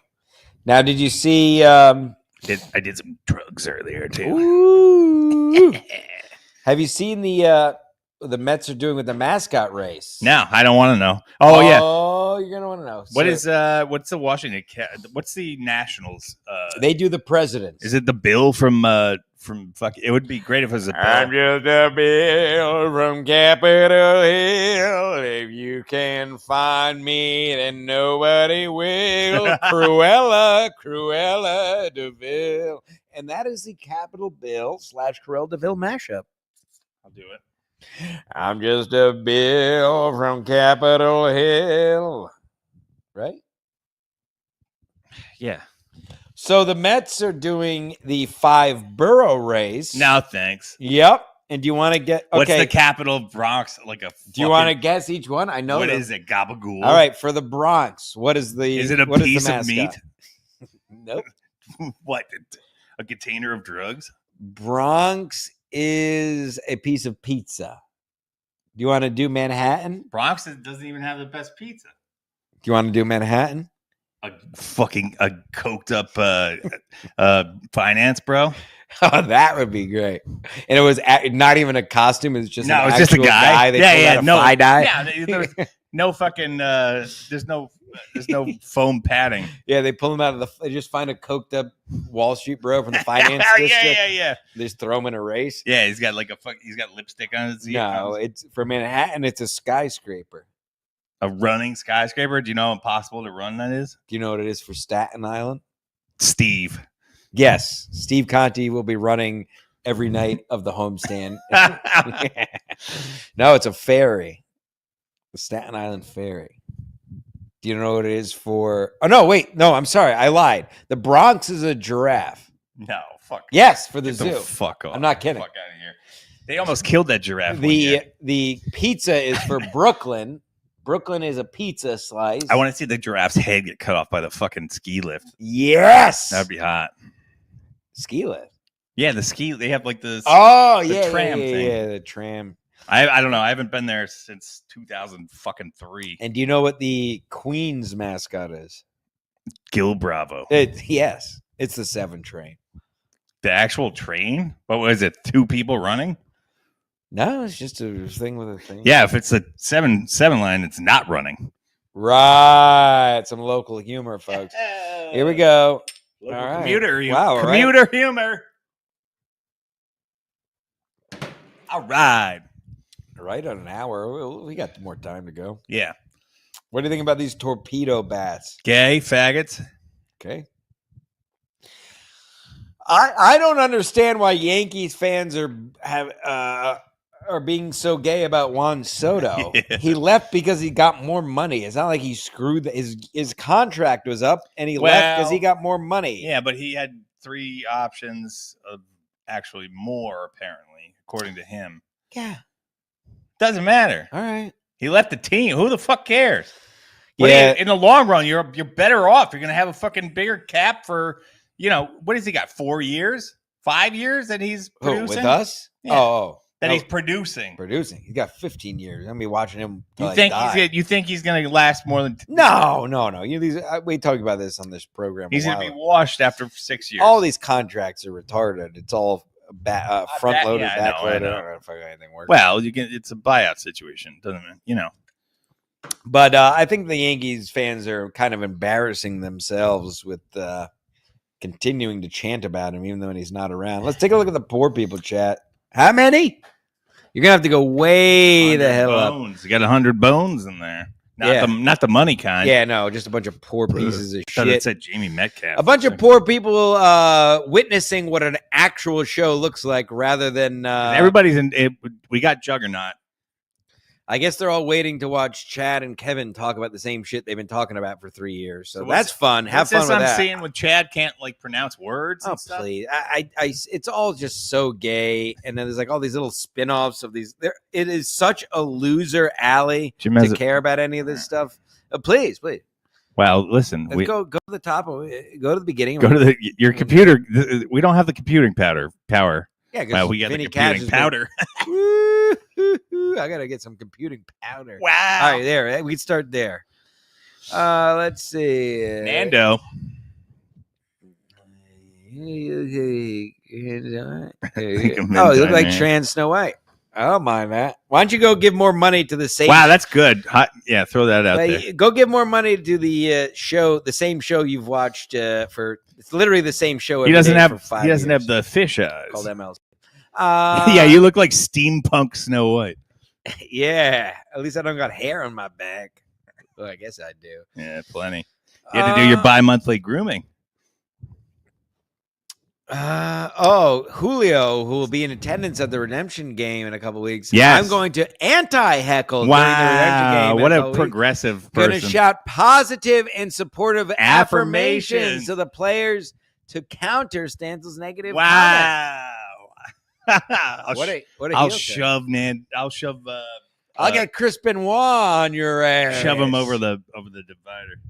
S1: now did you see?
S2: I did some drugs earlier too.
S1: Ooh. Have you seen the Mets are doing with the mascot race?
S2: No, I don't want to know. Oh yeah.
S1: Oh, you're gonna want to know.
S2: What's the Washington? What's the Nationals?
S1: They do the presidents.
S2: Is it the Bill from fuck? It would be great if it was a Bill.
S1: I'm just a Bill from Capitol Hill. If you can find me, then nobody will. Cruella DeVille. And that is the Capitol Bill / Cruella DeVille mashup.
S2: I'll do it.
S1: I'm just a Bill from Capitol Hill. Right?
S2: Yeah.
S1: So the Mets are doing the 5-borough race.
S2: No, thanks.
S1: Yep. And do you want to get okay?
S2: What's the capital Bronx?
S1: Do you want to guess each one? I know.
S2: What is it? Gabagool.
S1: All right, for the Bronx, what is the?
S2: Is it a piece of meat?
S1: Nope.
S2: What? A container of drugs?
S1: Bronx is a piece of pizza. Do you want to do Manhattan?
S2: Bronx doesn't even have the best pizza.
S1: Do you want to do Manhattan?
S2: a coked up finance bro.
S1: Oh, that would be great. And it was not even a costume. It's just
S2: No,
S1: an
S2: it's just a
S1: actual
S2: guy.
S1: They pulled out a
S2: no,
S1: tie-dye.
S2: yeah. There's no fucking. There's no foam padding.
S1: Yeah, they pull him out of the. They just find a coked up Wall Street bro from the finance district.
S2: Yeah.
S1: They just throw him in a race.
S2: Yeah, he's got he's got lipstick on his.
S1: No, it's for Manhattan. It's a skyscraper.
S2: A running skyscraper. Do you know how impossible to run that is?
S1: Do you know what it is for Staten Island?
S2: Steve.
S1: Yes, Steve Conti will be running every night of the homestand. No, it's a ferry. The Staten Island Ferry. Do you know what it is for? Oh, no, wait. No, I'm sorry. I lied. The Bronx is a giraffe.
S2: No, fuck.
S1: Yes, for the
S2: Get
S1: zoo.
S2: Fuck off.
S1: I'm not kidding.
S2: Fuck out of here. They almost killed that giraffe.
S1: The pizza is for Brooklyn. Brooklyn is a pizza slice.
S2: I want to see the giraffe's head get cut off by the fucking ski lift.
S1: Yes.
S2: That'd be hot.
S1: Ski lift.
S2: Yeah, the ski. They have like the
S1: tram thing. Yeah, the tram.
S2: I don't know. I haven't been there since 2003.
S1: And do you know what the Queen's mascot is?
S2: Gil Bravo.
S1: Yes, it's the 7 train.
S2: The actual train? What was it? 2 people running?
S1: No, it's just a thing with a thing.
S2: Yeah, if it's a 7 line, it's not running.
S1: Right. Some local humor, folks. Here we go.
S2: Local
S1: all right.
S2: Commuter humor.
S1: Wow,
S2: commuter humor. All right.
S1: Right on an hour. We got more time to go.
S2: Yeah.
S1: What do you think about these torpedo bats?
S2: Gay faggots.
S1: Okay. I don't understand why Yankees fans are being so gay about Juan Soto. Yeah. He left because he got more money. It's not like he screwed his contract was up and he left because he got more money.
S2: Yeah, but he had 3 options of actually more, apparently, according to him.
S1: Yeah.
S2: Doesn't matter.
S1: All right.
S2: He left the team. Who the fuck cares?
S1: Yeah.
S2: In the long run, you're better off. You're gonna have a fucking bigger cap for, what has he got? 4 years? 5 years that he's producing?
S1: With us?
S2: Yeah. He's producing.
S1: Producing. He's got 15 years. I'm gonna be watching him.
S2: You think he's gonna last more than?
S1: No. We talked about this on this program.
S2: He's gonna be washed after 6 years.
S1: All these contracts are retarded. It's all front loaded, back loaded. I don't know if anything works.
S2: Well, it's a buyout situation, doesn't it?
S1: But I think the Yankees fans are kind of embarrassing themselves with continuing to chant about him, even though he's not around. Let's take a look at the poor people chat. How many? You're gonna have to go way the hell
S2: bones. Up. You got 100 bones in there. Not the money kind.
S1: Yeah, no, just a bunch of poor pieces of shit.
S2: It said Jamie Metcalf.
S1: A bunch of poor people witnessing what an actual show looks like, rather than
S2: everybody's in it. We got Juggernaut.
S1: I guess they're all waiting to watch Chad and Kevin talk about the same shit they've been talking about for 3 years. So that's fun. Have fun with that.
S2: I'm seeing with Chad can't pronounce words.
S1: Oh,
S2: and stuff.
S1: Please! It's all just so gay, and then there's all these little spin-offs of these. It is such a loser alley to care about any of this stuff. Please.
S2: Well, listen.
S1: Go to the top. Go to the beginning.
S2: Go to your computer. We don't have the computing power.
S1: Yeah,
S2: we got the computing powder.
S1: I gotta get some computing powder.
S2: Wow.
S1: All right, there. We can start there. Let's see.
S2: Nando.
S1: Oh, you look like trans Snow White. I don't mind that. Why don't you go give more money to the same?
S2: Wow, that's good. Yeah, throw that out there.
S1: Go give more money to the show, the same show you've watched for. It's literally the same show.
S2: He doesn't have.
S1: He
S2: doesn't have the fish eyes.
S1: Called MLC.
S2: Yeah, you look like steampunk Snow White.
S1: Yeah, at least I don't got hair on my back. Well, I guess I do.
S2: Yeah, plenty. You had to do your bi-monthly grooming.
S1: Julio, who will be in attendance at the Redemption game in a couple weeks.
S2: Yes.
S1: I'm going to anti-heckle during the Redemption game.
S2: What a progressive person.
S1: Going to shout positive and supportive affirmations to the players to counter Stansel's negative comments.
S2: I'll shove, man. I'll
S1: get Chris Benoit on your ass.
S2: Shove him over the divider.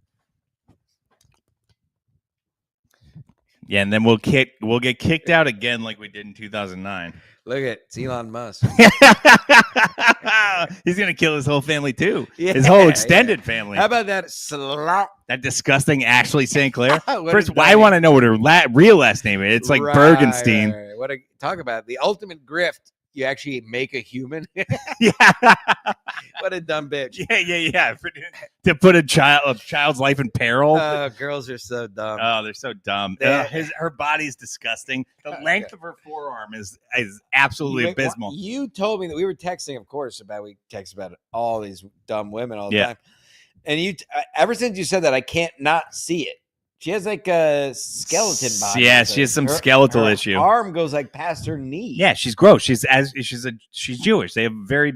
S2: Yeah, and then we'll get kicked out again like we did in 2009.
S1: Look at it's Elon Musk.
S2: He's gonna kill his whole family too.
S1: Yeah,
S2: His whole extended family.
S1: How about that slop?
S2: That disgusting Ashley St. Clair.
S1: What
S2: First,
S1: a
S2: I
S1: dummy.
S2: want to know what her real last name is. It's like Bergenstein.
S1: Right. What a talk about the ultimate grift. You actually make a human.
S2: Yeah,
S1: What a dumb bitch.
S2: yeah. To put a child's life in peril.
S1: Oh, girls are so dumb.
S2: Oh, they're so dumb. Her body's disgusting. The length of her forearm is absolutely abysmal.
S1: You told me that we were texting, of course, we text about all these dumb women all the time. And you, ever since you said that, I can't not see it. She has like a skeleton body.
S2: Yeah, she has some skeletal issue.
S1: Arm goes like past her knee.
S2: Yeah, she's gross. She's Jewish. They have very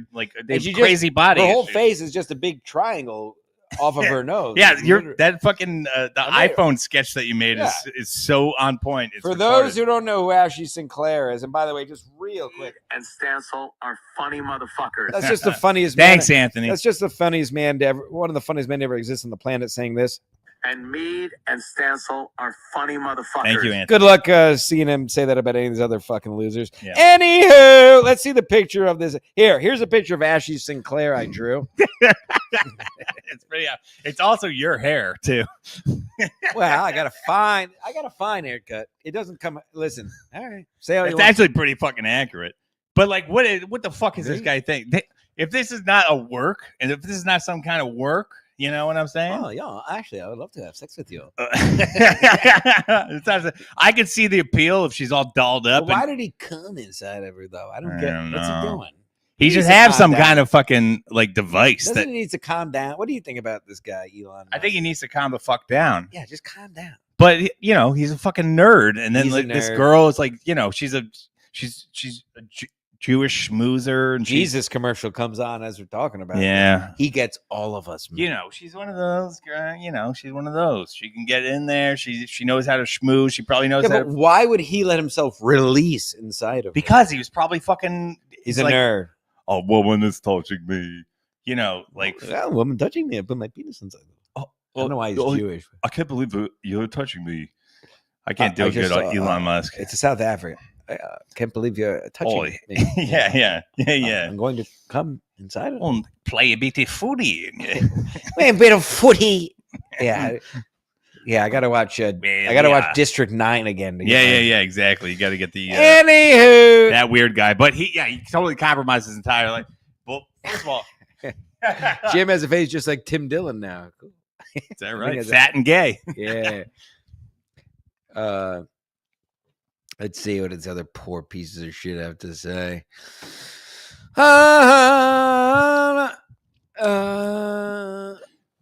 S2: crazy body.
S1: Her whole
S2: issues.
S1: face is just a big triangle off of her nose.
S2: Yeah, that fucking the iPhone sketch that you made
S1: Yeah.
S2: is so on point. It's
S1: For
S2: retarded.
S1: those who don't know who Ashley Sinclair is, and by the way, just real quick,
S3: And Stancil are funny motherfuckers.
S1: that's just the funniest.
S2: Thanks,
S1: man.
S2: Anthony.
S1: That's just the funniest man to ever. One of the funniest men to ever exist on the planet saying this.
S3: And Mead and Stancil are funny motherfuckers.
S2: Thank you, Anthony.
S1: Good luck seeing him say that about any of these other fucking losers.
S2: Yeah.
S1: Anywho, let's see the picture of this. Here's a picture of Ashley Sinclair I drew.
S2: It's pretty. It's also your hair too.
S1: Well, I got a fine haircut. It doesn't come. Listen, all right. Say how you
S2: It's
S1: want.
S2: actually pretty fucking accurate. But like, what the fuck is this guy think? If this is not a work, and if this is not some kind of work, you know what I'm saying?
S1: Oh yeah, actually, I would love to have sex with you.
S2: I could see the appeal if she's all dolled up.
S1: Well, why did he come inside of her though? I don't get. What's he
S2: know.
S1: doing?
S2: He
S1: needs
S2: just
S1: to
S2: have
S1: calm
S2: some
S1: down.
S2: kind of fucking like device
S1: Doesn't
S2: that
S1: he need to calm down? What do you think about this guy, Elon?
S2: I think
S1: Musk?
S2: he needs to calm the fuck down.
S1: Yeah, just calm down.
S2: But you know, he's a fucking nerd, and then
S1: He's a
S2: like this
S1: nerd.
S2: girl is like, you know, she's a Jewish schmoozer, and
S1: Jesus commercial comes on as we're talking about.
S2: yeah.
S1: He gets all of us.
S2: You know, she's one of those. You know, she's one of those. She can get in there. She knows how to schmooze. She probably knows
S1: Yeah,
S2: how
S1: but
S2: to,
S1: why would he let himself release inside of her?
S2: because he was probably fucking.
S1: He's a
S2: like,
S1: nerd.
S2: a woman is touching me. You know, like
S1: Yeah, a woman touching me. I put my penis inside. I don't know why he's Jewish.
S2: I can't believe you're touching me. I can't
S1: I
S2: do it good
S1: just
S2: on
S1: saw,
S2: Elon Musk.
S1: It's a South Africa. I can't believe you're touching
S2: Oi.
S1: me.
S2: yeah.
S1: I'm going to come inside of it.
S2: Well, play a bit of footy.
S1: Wait, a bit of footy. Yeah. Yeah, I gotta watch. Watch District 9 again. to get
S2: Yeah. Exactly. You got to get the
S1: Anywho,
S2: that weird guy, but he totally compromised his entire life. Well, first of all,
S1: Jim has a face just like Tim Dillon now. Cool.
S2: is that
S1: I
S2: right?
S1: think
S2: Fat and gay.
S1: Yeah. Let's see what these other poor pieces of shit have to say.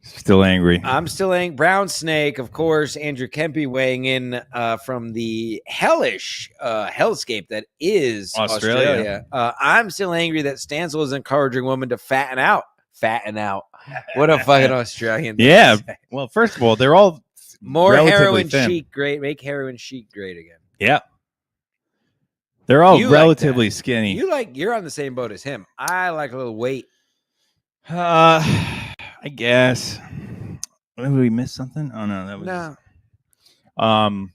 S2: Still angry.
S1: I'm still angry. Brown Snake, of course. Andrew Kempe weighing in from the hellish hellscape that is Australia. I'm still angry that Stancil is encouraging women to fatten out. Fatten out. What a fucking Australian thing to
S2: Yeah.
S1: say.
S2: Well, first of all, they're all
S1: More
S2: relatively
S1: heroin
S2: thin.
S1: chic great. Make heroin chic great again.
S2: Yeah. They're all
S1: You like
S2: relatively skinny.
S1: You're on the same boat as him. I like a little weight.
S2: I guess. Did we miss something? Oh no, that was
S1: No.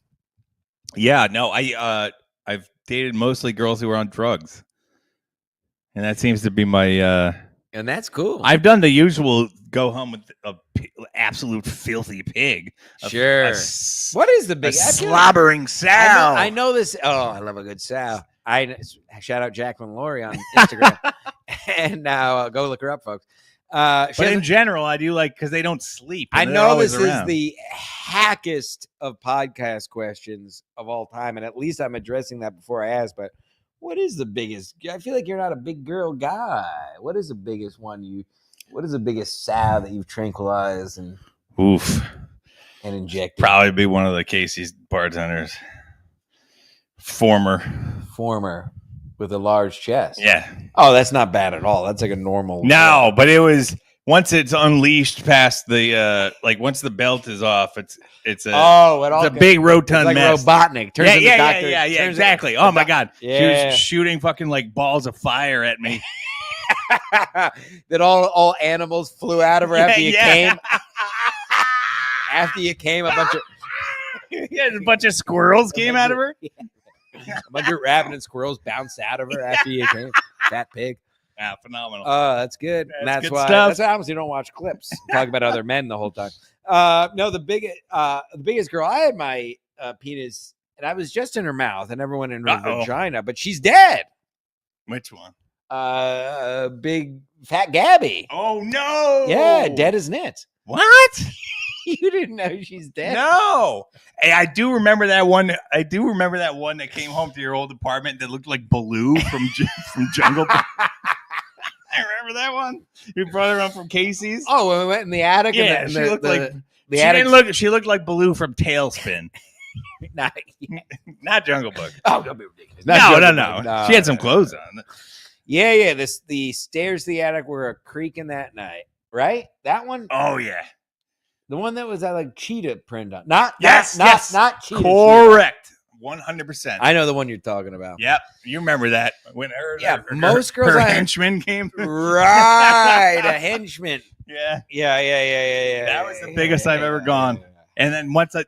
S2: Yeah, no, I've dated mostly girls who are on drugs. And that seems to be my
S1: And that's cool.
S2: I've done the usual go home with a absolute filthy pig.
S1: Sure. What is the
S2: A
S1: big
S2: slobbering sow.
S1: I know this. Oh, I love a good sow. Shout out Jacqueline Laurie on Instagram. And now go look her up, folks.
S2: But in general, I do like because they don't sleep.
S1: I
S2: and they're
S1: know
S2: always
S1: this
S2: around.
S1: is the hackest of podcast questions of all time, and at least I'm addressing that before I ask. But what is the biggest? I feel like you're not a big girl guy. What is the biggest one What is the biggest sow that you've tranquilized and
S2: Oof.
S1: injected?
S2: Probably be one of the Casey's bartenders. Former.
S1: With a large chest.
S2: Yeah.
S1: Oh, that's not bad at all. That's like a normal.
S2: No, but it was once it's unleashed past the once the belt is off, it's
S1: it all
S2: a big rotund
S1: like
S2: mess.
S1: Robotnik. Turns into
S2: Yeah,
S1: Dr.
S2: exactly. Oh my god, she
S1: Yeah.
S2: was shooting fucking like balls of fire at me.
S1: That all animals flew out of her after you came. After you came, a bunch of
S2: Yeah, a bunch of squirrels came out of her.
S1: A bunch of rabbit and squirrels bounced out of her after you came. Fat pig.
S2: Yeah, phenomenal.
S1: Oh, that's good.
S2: That's
S1: That's
S2: good
S1: why.
S2: stuff.
S1: That's why obviously you don't watch clips. Talk about other men the whole time. No, the biggest girl. I had my penis, and I was just in her mouth. I never went in her vagina, but she's dead.
S2: Which one?
S1: Big fat Gabby.
S2: Oh no!
S1: Yeah, dead as nits.
S2: What?
S1: You didn't know she's dead?
S2: No. Hey, I do remember that one. I do remember that one that came home to your old apartment that looked like Baloo from Jungle Book. I remember that one. You brought her home from Casey's.
S1: Oh, when we went in the attic.
S2: Yeah,
S1: and
S2: she looked like
S1: the
S2: she
S1: attic.
S2: didn't look. She looked like Baloo from Tailspin, not Jungle Book.
S1: Oh, don't be ridiculous.
S2: No. She had some clothes on.
S1: Yeah. The stairs to the attic were creaking that night, right? That one.
S2: Oh yeah,
S1: the one that was that like cheetah print on. Not
S2: yes.
S1: not cheetah.
S2: Correct. 100%.
S1: I know the one you're talking about.
S2: Yep, you remember that when
S1: most girls
S2: her henchman came.
S1: Right, a henchman.
S2: Yeah.
S1: That
S2: was the biggest I've ever gone. And then once I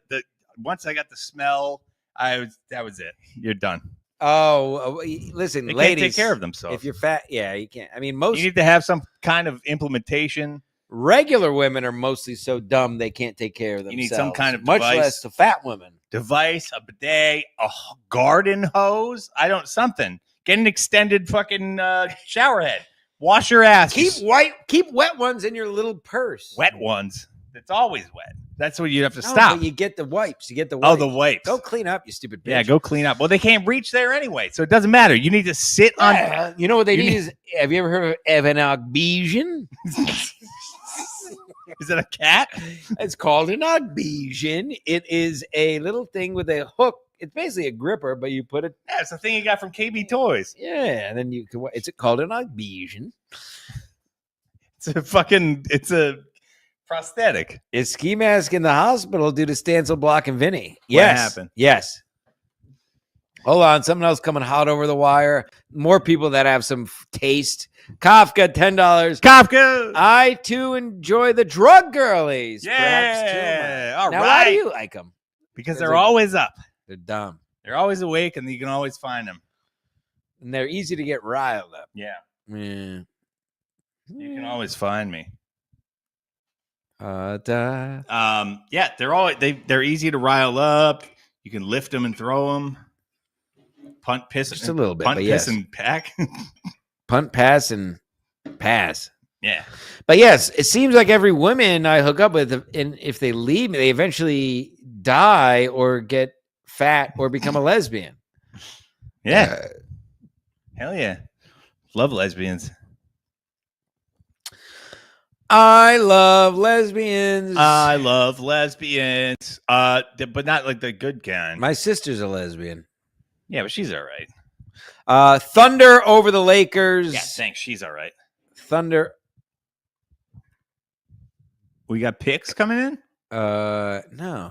S2: got the smell, that was it. You're done.
S1: Oh, listen,
S2: They
S1: ladies,
S2: can't take care of themselves.
S1: If you're fat, you can't. I mean,
S2: you need to have some kind of implementation.
S1: Regular women are mostly so dumb they can't take care of themselves.
S2: You need some kind of
S1: much
S2: device.
S1: less the fat women.
S2: Device, a bidet, a garden hose. Something. Get an extended fucking shower head. Wash your ass.
S1: Keep wet ones in your little purse.
S2: Wet ones. It's always wet. That's what you have to
S1: No,
S2: stop.
S1: But you get the wipes.
S2: Oh, the wipes.
S1: Go clean up, you stupid bitch.
S2: Yeah, go clean up. Well, they can't reach there anyway, so it doesn't matter. You need to sit on.
S1: You know what they need is. Have you ever heard of an Ogbesion?
S2: Is it a cat?
S1: It's called an Ogbesion. It is a little thing with a hook. It's basically a gripper, but you put it.
S2: Yeah, it's the thing you got from KB Toys.
S1: Yeah, and then you can. It's called an Ogbesion.
S2: It's a prosthetic.
S1: Is ski mask in the hospital due to Stancil blocking Vinny?
S2: What happened?
S1: Yes. Hold on, something else coming hot over the wire. More people that have some taste. Kafka, $10.
S2: Kafka.
S1: I too enjoy the drug girlies.
S2: Yeah.
S1: Perhaps too much.
S2: All
S1: now,
S2: right.
S1: why do you like them?
S2: Because they're always up.
S1: They're dumb.
S2: They're always awake, and you can always find them.
S1: And they're easy to get riled up.
S2: Yeah.
S1: Yeah.
S2: You can always find me.
S1: They're
S2: they're easy to rile up. You can lift them and throw them. Punt, piss,
S1: just a little bit.
S2: Punt,
S1: but
S2: piss,
S1: yes.
S2: and pack.
S1: Punt, pass, and pass.
S2: Yeah.
S1: But yes, it seems like every woman I hook up with, and if they leave me, they eventually die or get fat or become a lesbian.
S2: Yeah. Hell yeah. Love lesbians.
S1: I love lesbians.
S2: I love lesbians. But not like the good kind.
S1: My sister's a lesbian.
S2: Yeah, but she's all right.
S1: Thunder over the Lakers.
S2: Yeah, thanks. She's all right.
S1: Thunder.
S2: We got picks coming in?
S1: No.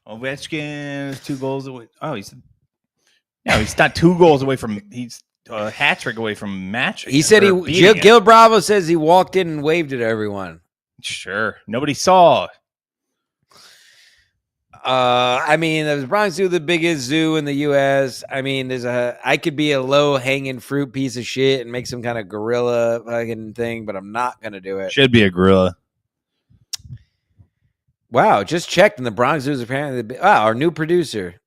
S2: Ovechkin is 2 goals away. Oh, he's not 2 goals away from. He's a hat trick away from matching.
S1: He said Gil Bravo says he walked in and waved at everyone.
S2: Sure, nobody saw.
S1: I mean, the Bronx Zoo, the biggest zoo in the U.S. I mean, I could be a low hanging fruit piece of shit and make some kind of gorilla fucking thing, but I'm not gonna do it.
S2: Should be a gorilla.
S1: Wow, just checked, and the Bronx Zoo is apparently our new producer.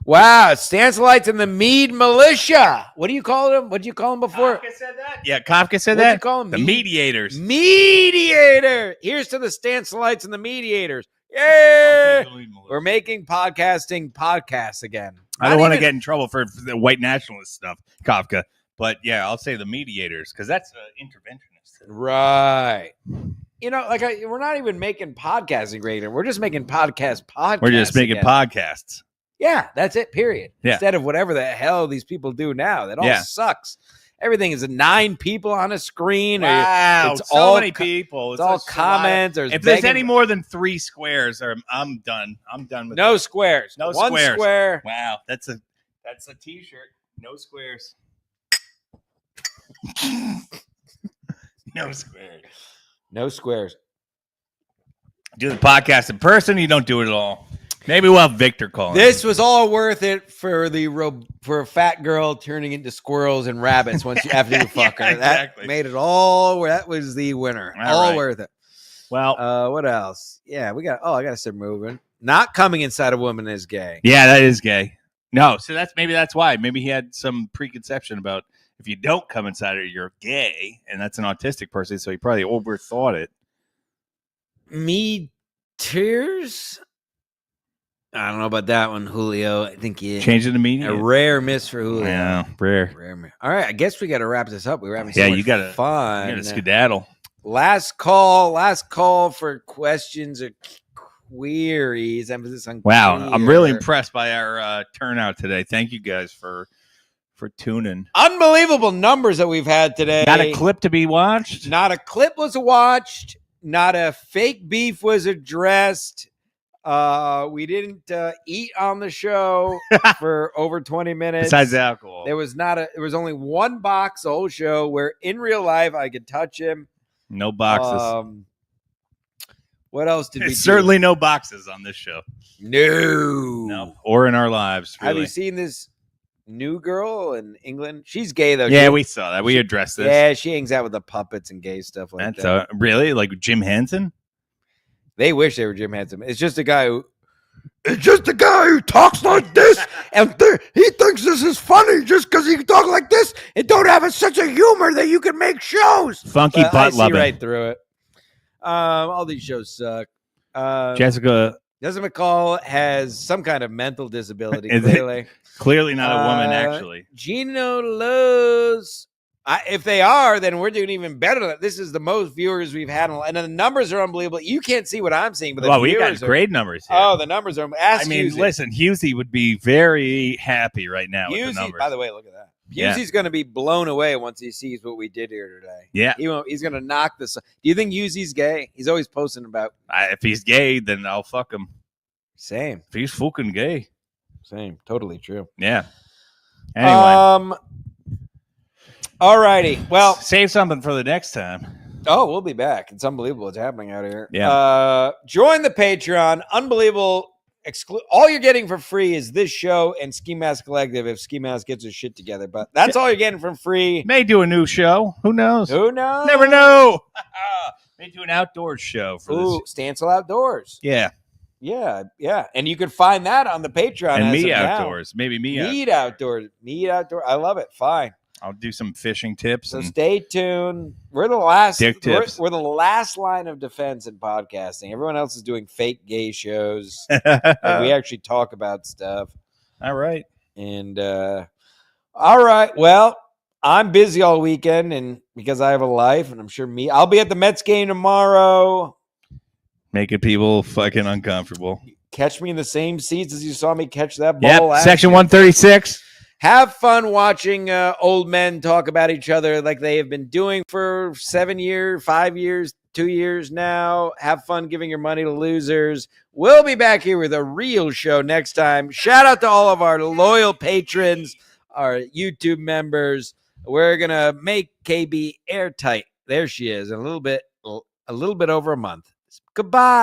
S2: Wow,
S1: Stancilites and the Mead militia. What do you call them? What did you call them before?
S2: Kafka said that. Yeah, Kafka said
S1: What'd
S2: that.
S1: you call them?
S2: The mediators.
S1: Mediator. Here's to the Stancilites and the mediators. Yeah, we're making podcasts again.
S2: I don't want to get in trouble for the white nationalist stuff, Kafka. But yeah, I'll say the mediators because that's interventionist.
S1: Right. You know, like we're not even making podcasting greater. We're just making podcasts.
S2: We're just making podcasts.
S1: Yeah, that's it, period.
S2: Yeah.
S1: Instead of whatever the hell these people do now. That all sucks. Everything is 9 people on a screen.
S2: Wow,
S1: it's
S2: so
S1: all
S2: many people.
S1: It's all comments.
S2: If there's any more than 3 squares, I'm done. I'm done with
S1: no squares.
S2: No
S1: One
S2: squares.
S1: Square.
S2: Wow, that's a t-shirt. No squares. No squares.
S1: No squares.
S2: Do the podcast in person. You don't do it at all. Maybe we'll have Victor call.
S1: This was all worth it for for a fat girl turning into squirrels and rabbits once you after you fuck her.
S2: Yeah, exactly.
S1: That made it all. That was the winner. All
S2: right.
S1: worth it.
S2: Well,
S1: what else? Yeah, we got. Oh, I gotta start moving. Not coming inside a woman is gay.
S2: yeah, that is gay. No, so that's why. Maybe he had some preconception about if you don't come inside her, you're gay, and that's an autistic person. So he probably overthought it.
S1: Mead tears. I don't know about that one, Julio. I think you
S2: Change it to Mead.
S1: a rare miss for Julio.
S2: Yeah, rare.
S1: Miss. All right, I guess we got to wrap this up. We're having
S2: You gotta
S1: fun.
S2: You gotta skedaddle.
S1: Last call for questions or queries. Emphasis on
S2: Wow,
S1: queer.
S2: I'm really impressed by our turnout today. Thank you guys for tuning.
S1: Unbelievable numbers that we've had today.
S2: Not a clip to be watched.
S1: Not a clip was watched. Not a fake beef was addressed. We didn't eat on the show for over 20 minutes.
S2: Besides alcohol,
S1: There was only one box the whole show where in real life I could touch him.
S2: no boxes.
S1: What else did we do?
S2: Certainly no boxes on this show.
S1: No.
S2: Or in our lives.
S1: Have
S2: Really.
S1: you seen this new girl in England? She's gay though.
S2: Yeah, we saw that. We addressed this.
S1: Yeah, she hangs out with the puppets and gay stuff like that.
S2: Really like Jim Henson.
S1: They wish they were Jim Henson. It's just a guy who talks like this, and he thinks this is funny just because he can talk like this and don't have such a humor that you can make shows.
S2: Funky
S1: I
S2: butt
S1: see
S2: loving.
S1: right through it. All these shows suck.
S2: Jessica
S1: McCall has some kind of mental disability.
S2: Is it?
S1: Clearly,
S2: clearly not a woman, actually.
S1: Gino Lowe's. If they are, then we're doing even better. This is the most viewers we've had, and the numbers are unbelievable. You can't see what I'm seeing, but the
S2: We got
S1: viewers
S2: great numbers here.
S1: Oh, the numbers are. Husey.
S2: Listen, Husey would be very happy right now with the
S1: Husey,
S2: numbers.
S1: by the way, look at that.
S2: Yeah.
S1: Husey's going to be blown away once he sees what we did here today.
S2: Yeah.
S1: He's going to knock this. Do you think Husey's gay? He's always posting about.
S2: If he's gay, then I'll fuck him.
S1: Same.
S2: If he's fucking gay.
S1: Same. Totally true.
S2: Yeah. Anyway.
S1: All righty. Well,
S2: save something for the next time.
S1: Oh, we'll be back. It's unbelievable what's happening out here.
S2: Yeah.
S1: Join the Patreon. Unbelievable. All you're getting for free is this show and Ski Mask Collective if Ski Mask gets his shit together. But that's all you're getting for free.
S2: May do a new show. Who knows?
S1: Who knows?
S2: Never know. May do an outdoors show for this.
S1: Stancil Outdoors.
S2: Yeah.
S1: Yeah, yeah. And you can find that on the Patreon.
S2: And
S1: as
S2: Me
S1: of now.
S2: Outdoors. Maybe Me
S1: Mead Outdoors. Mead Outdoors. I love it. Fine.
S2: I'll do some fishing tips.
S1: So
S2: and
S1: stay tuned. We're the last.
S2: Dick tips.
S1: We're the last line of defense in podcasting. Everyone else is doing fake gay shows. And we actually talk about stuff.
S2: All right.
S1: And all right. Well, I'm busy all weekend, and because I have a life, and I'm sure I'll be at the Mets game tomorrow.
S2: Making people fucking uncomfortable.
S1: Catch me in the same seats as you saw me catch that ball.
S2: Yep. Section 136.
S1: Have fun watching old men talk about each other like they have been doing for 7 years, 5 years, 2 years now. Have fun giving your money to losers. We'll be back here with a real show next time. Shout out to all of our loyal patrons, our YouTube members. We're going to make KB airtight. There she is in a little bit over a month. Goodbye.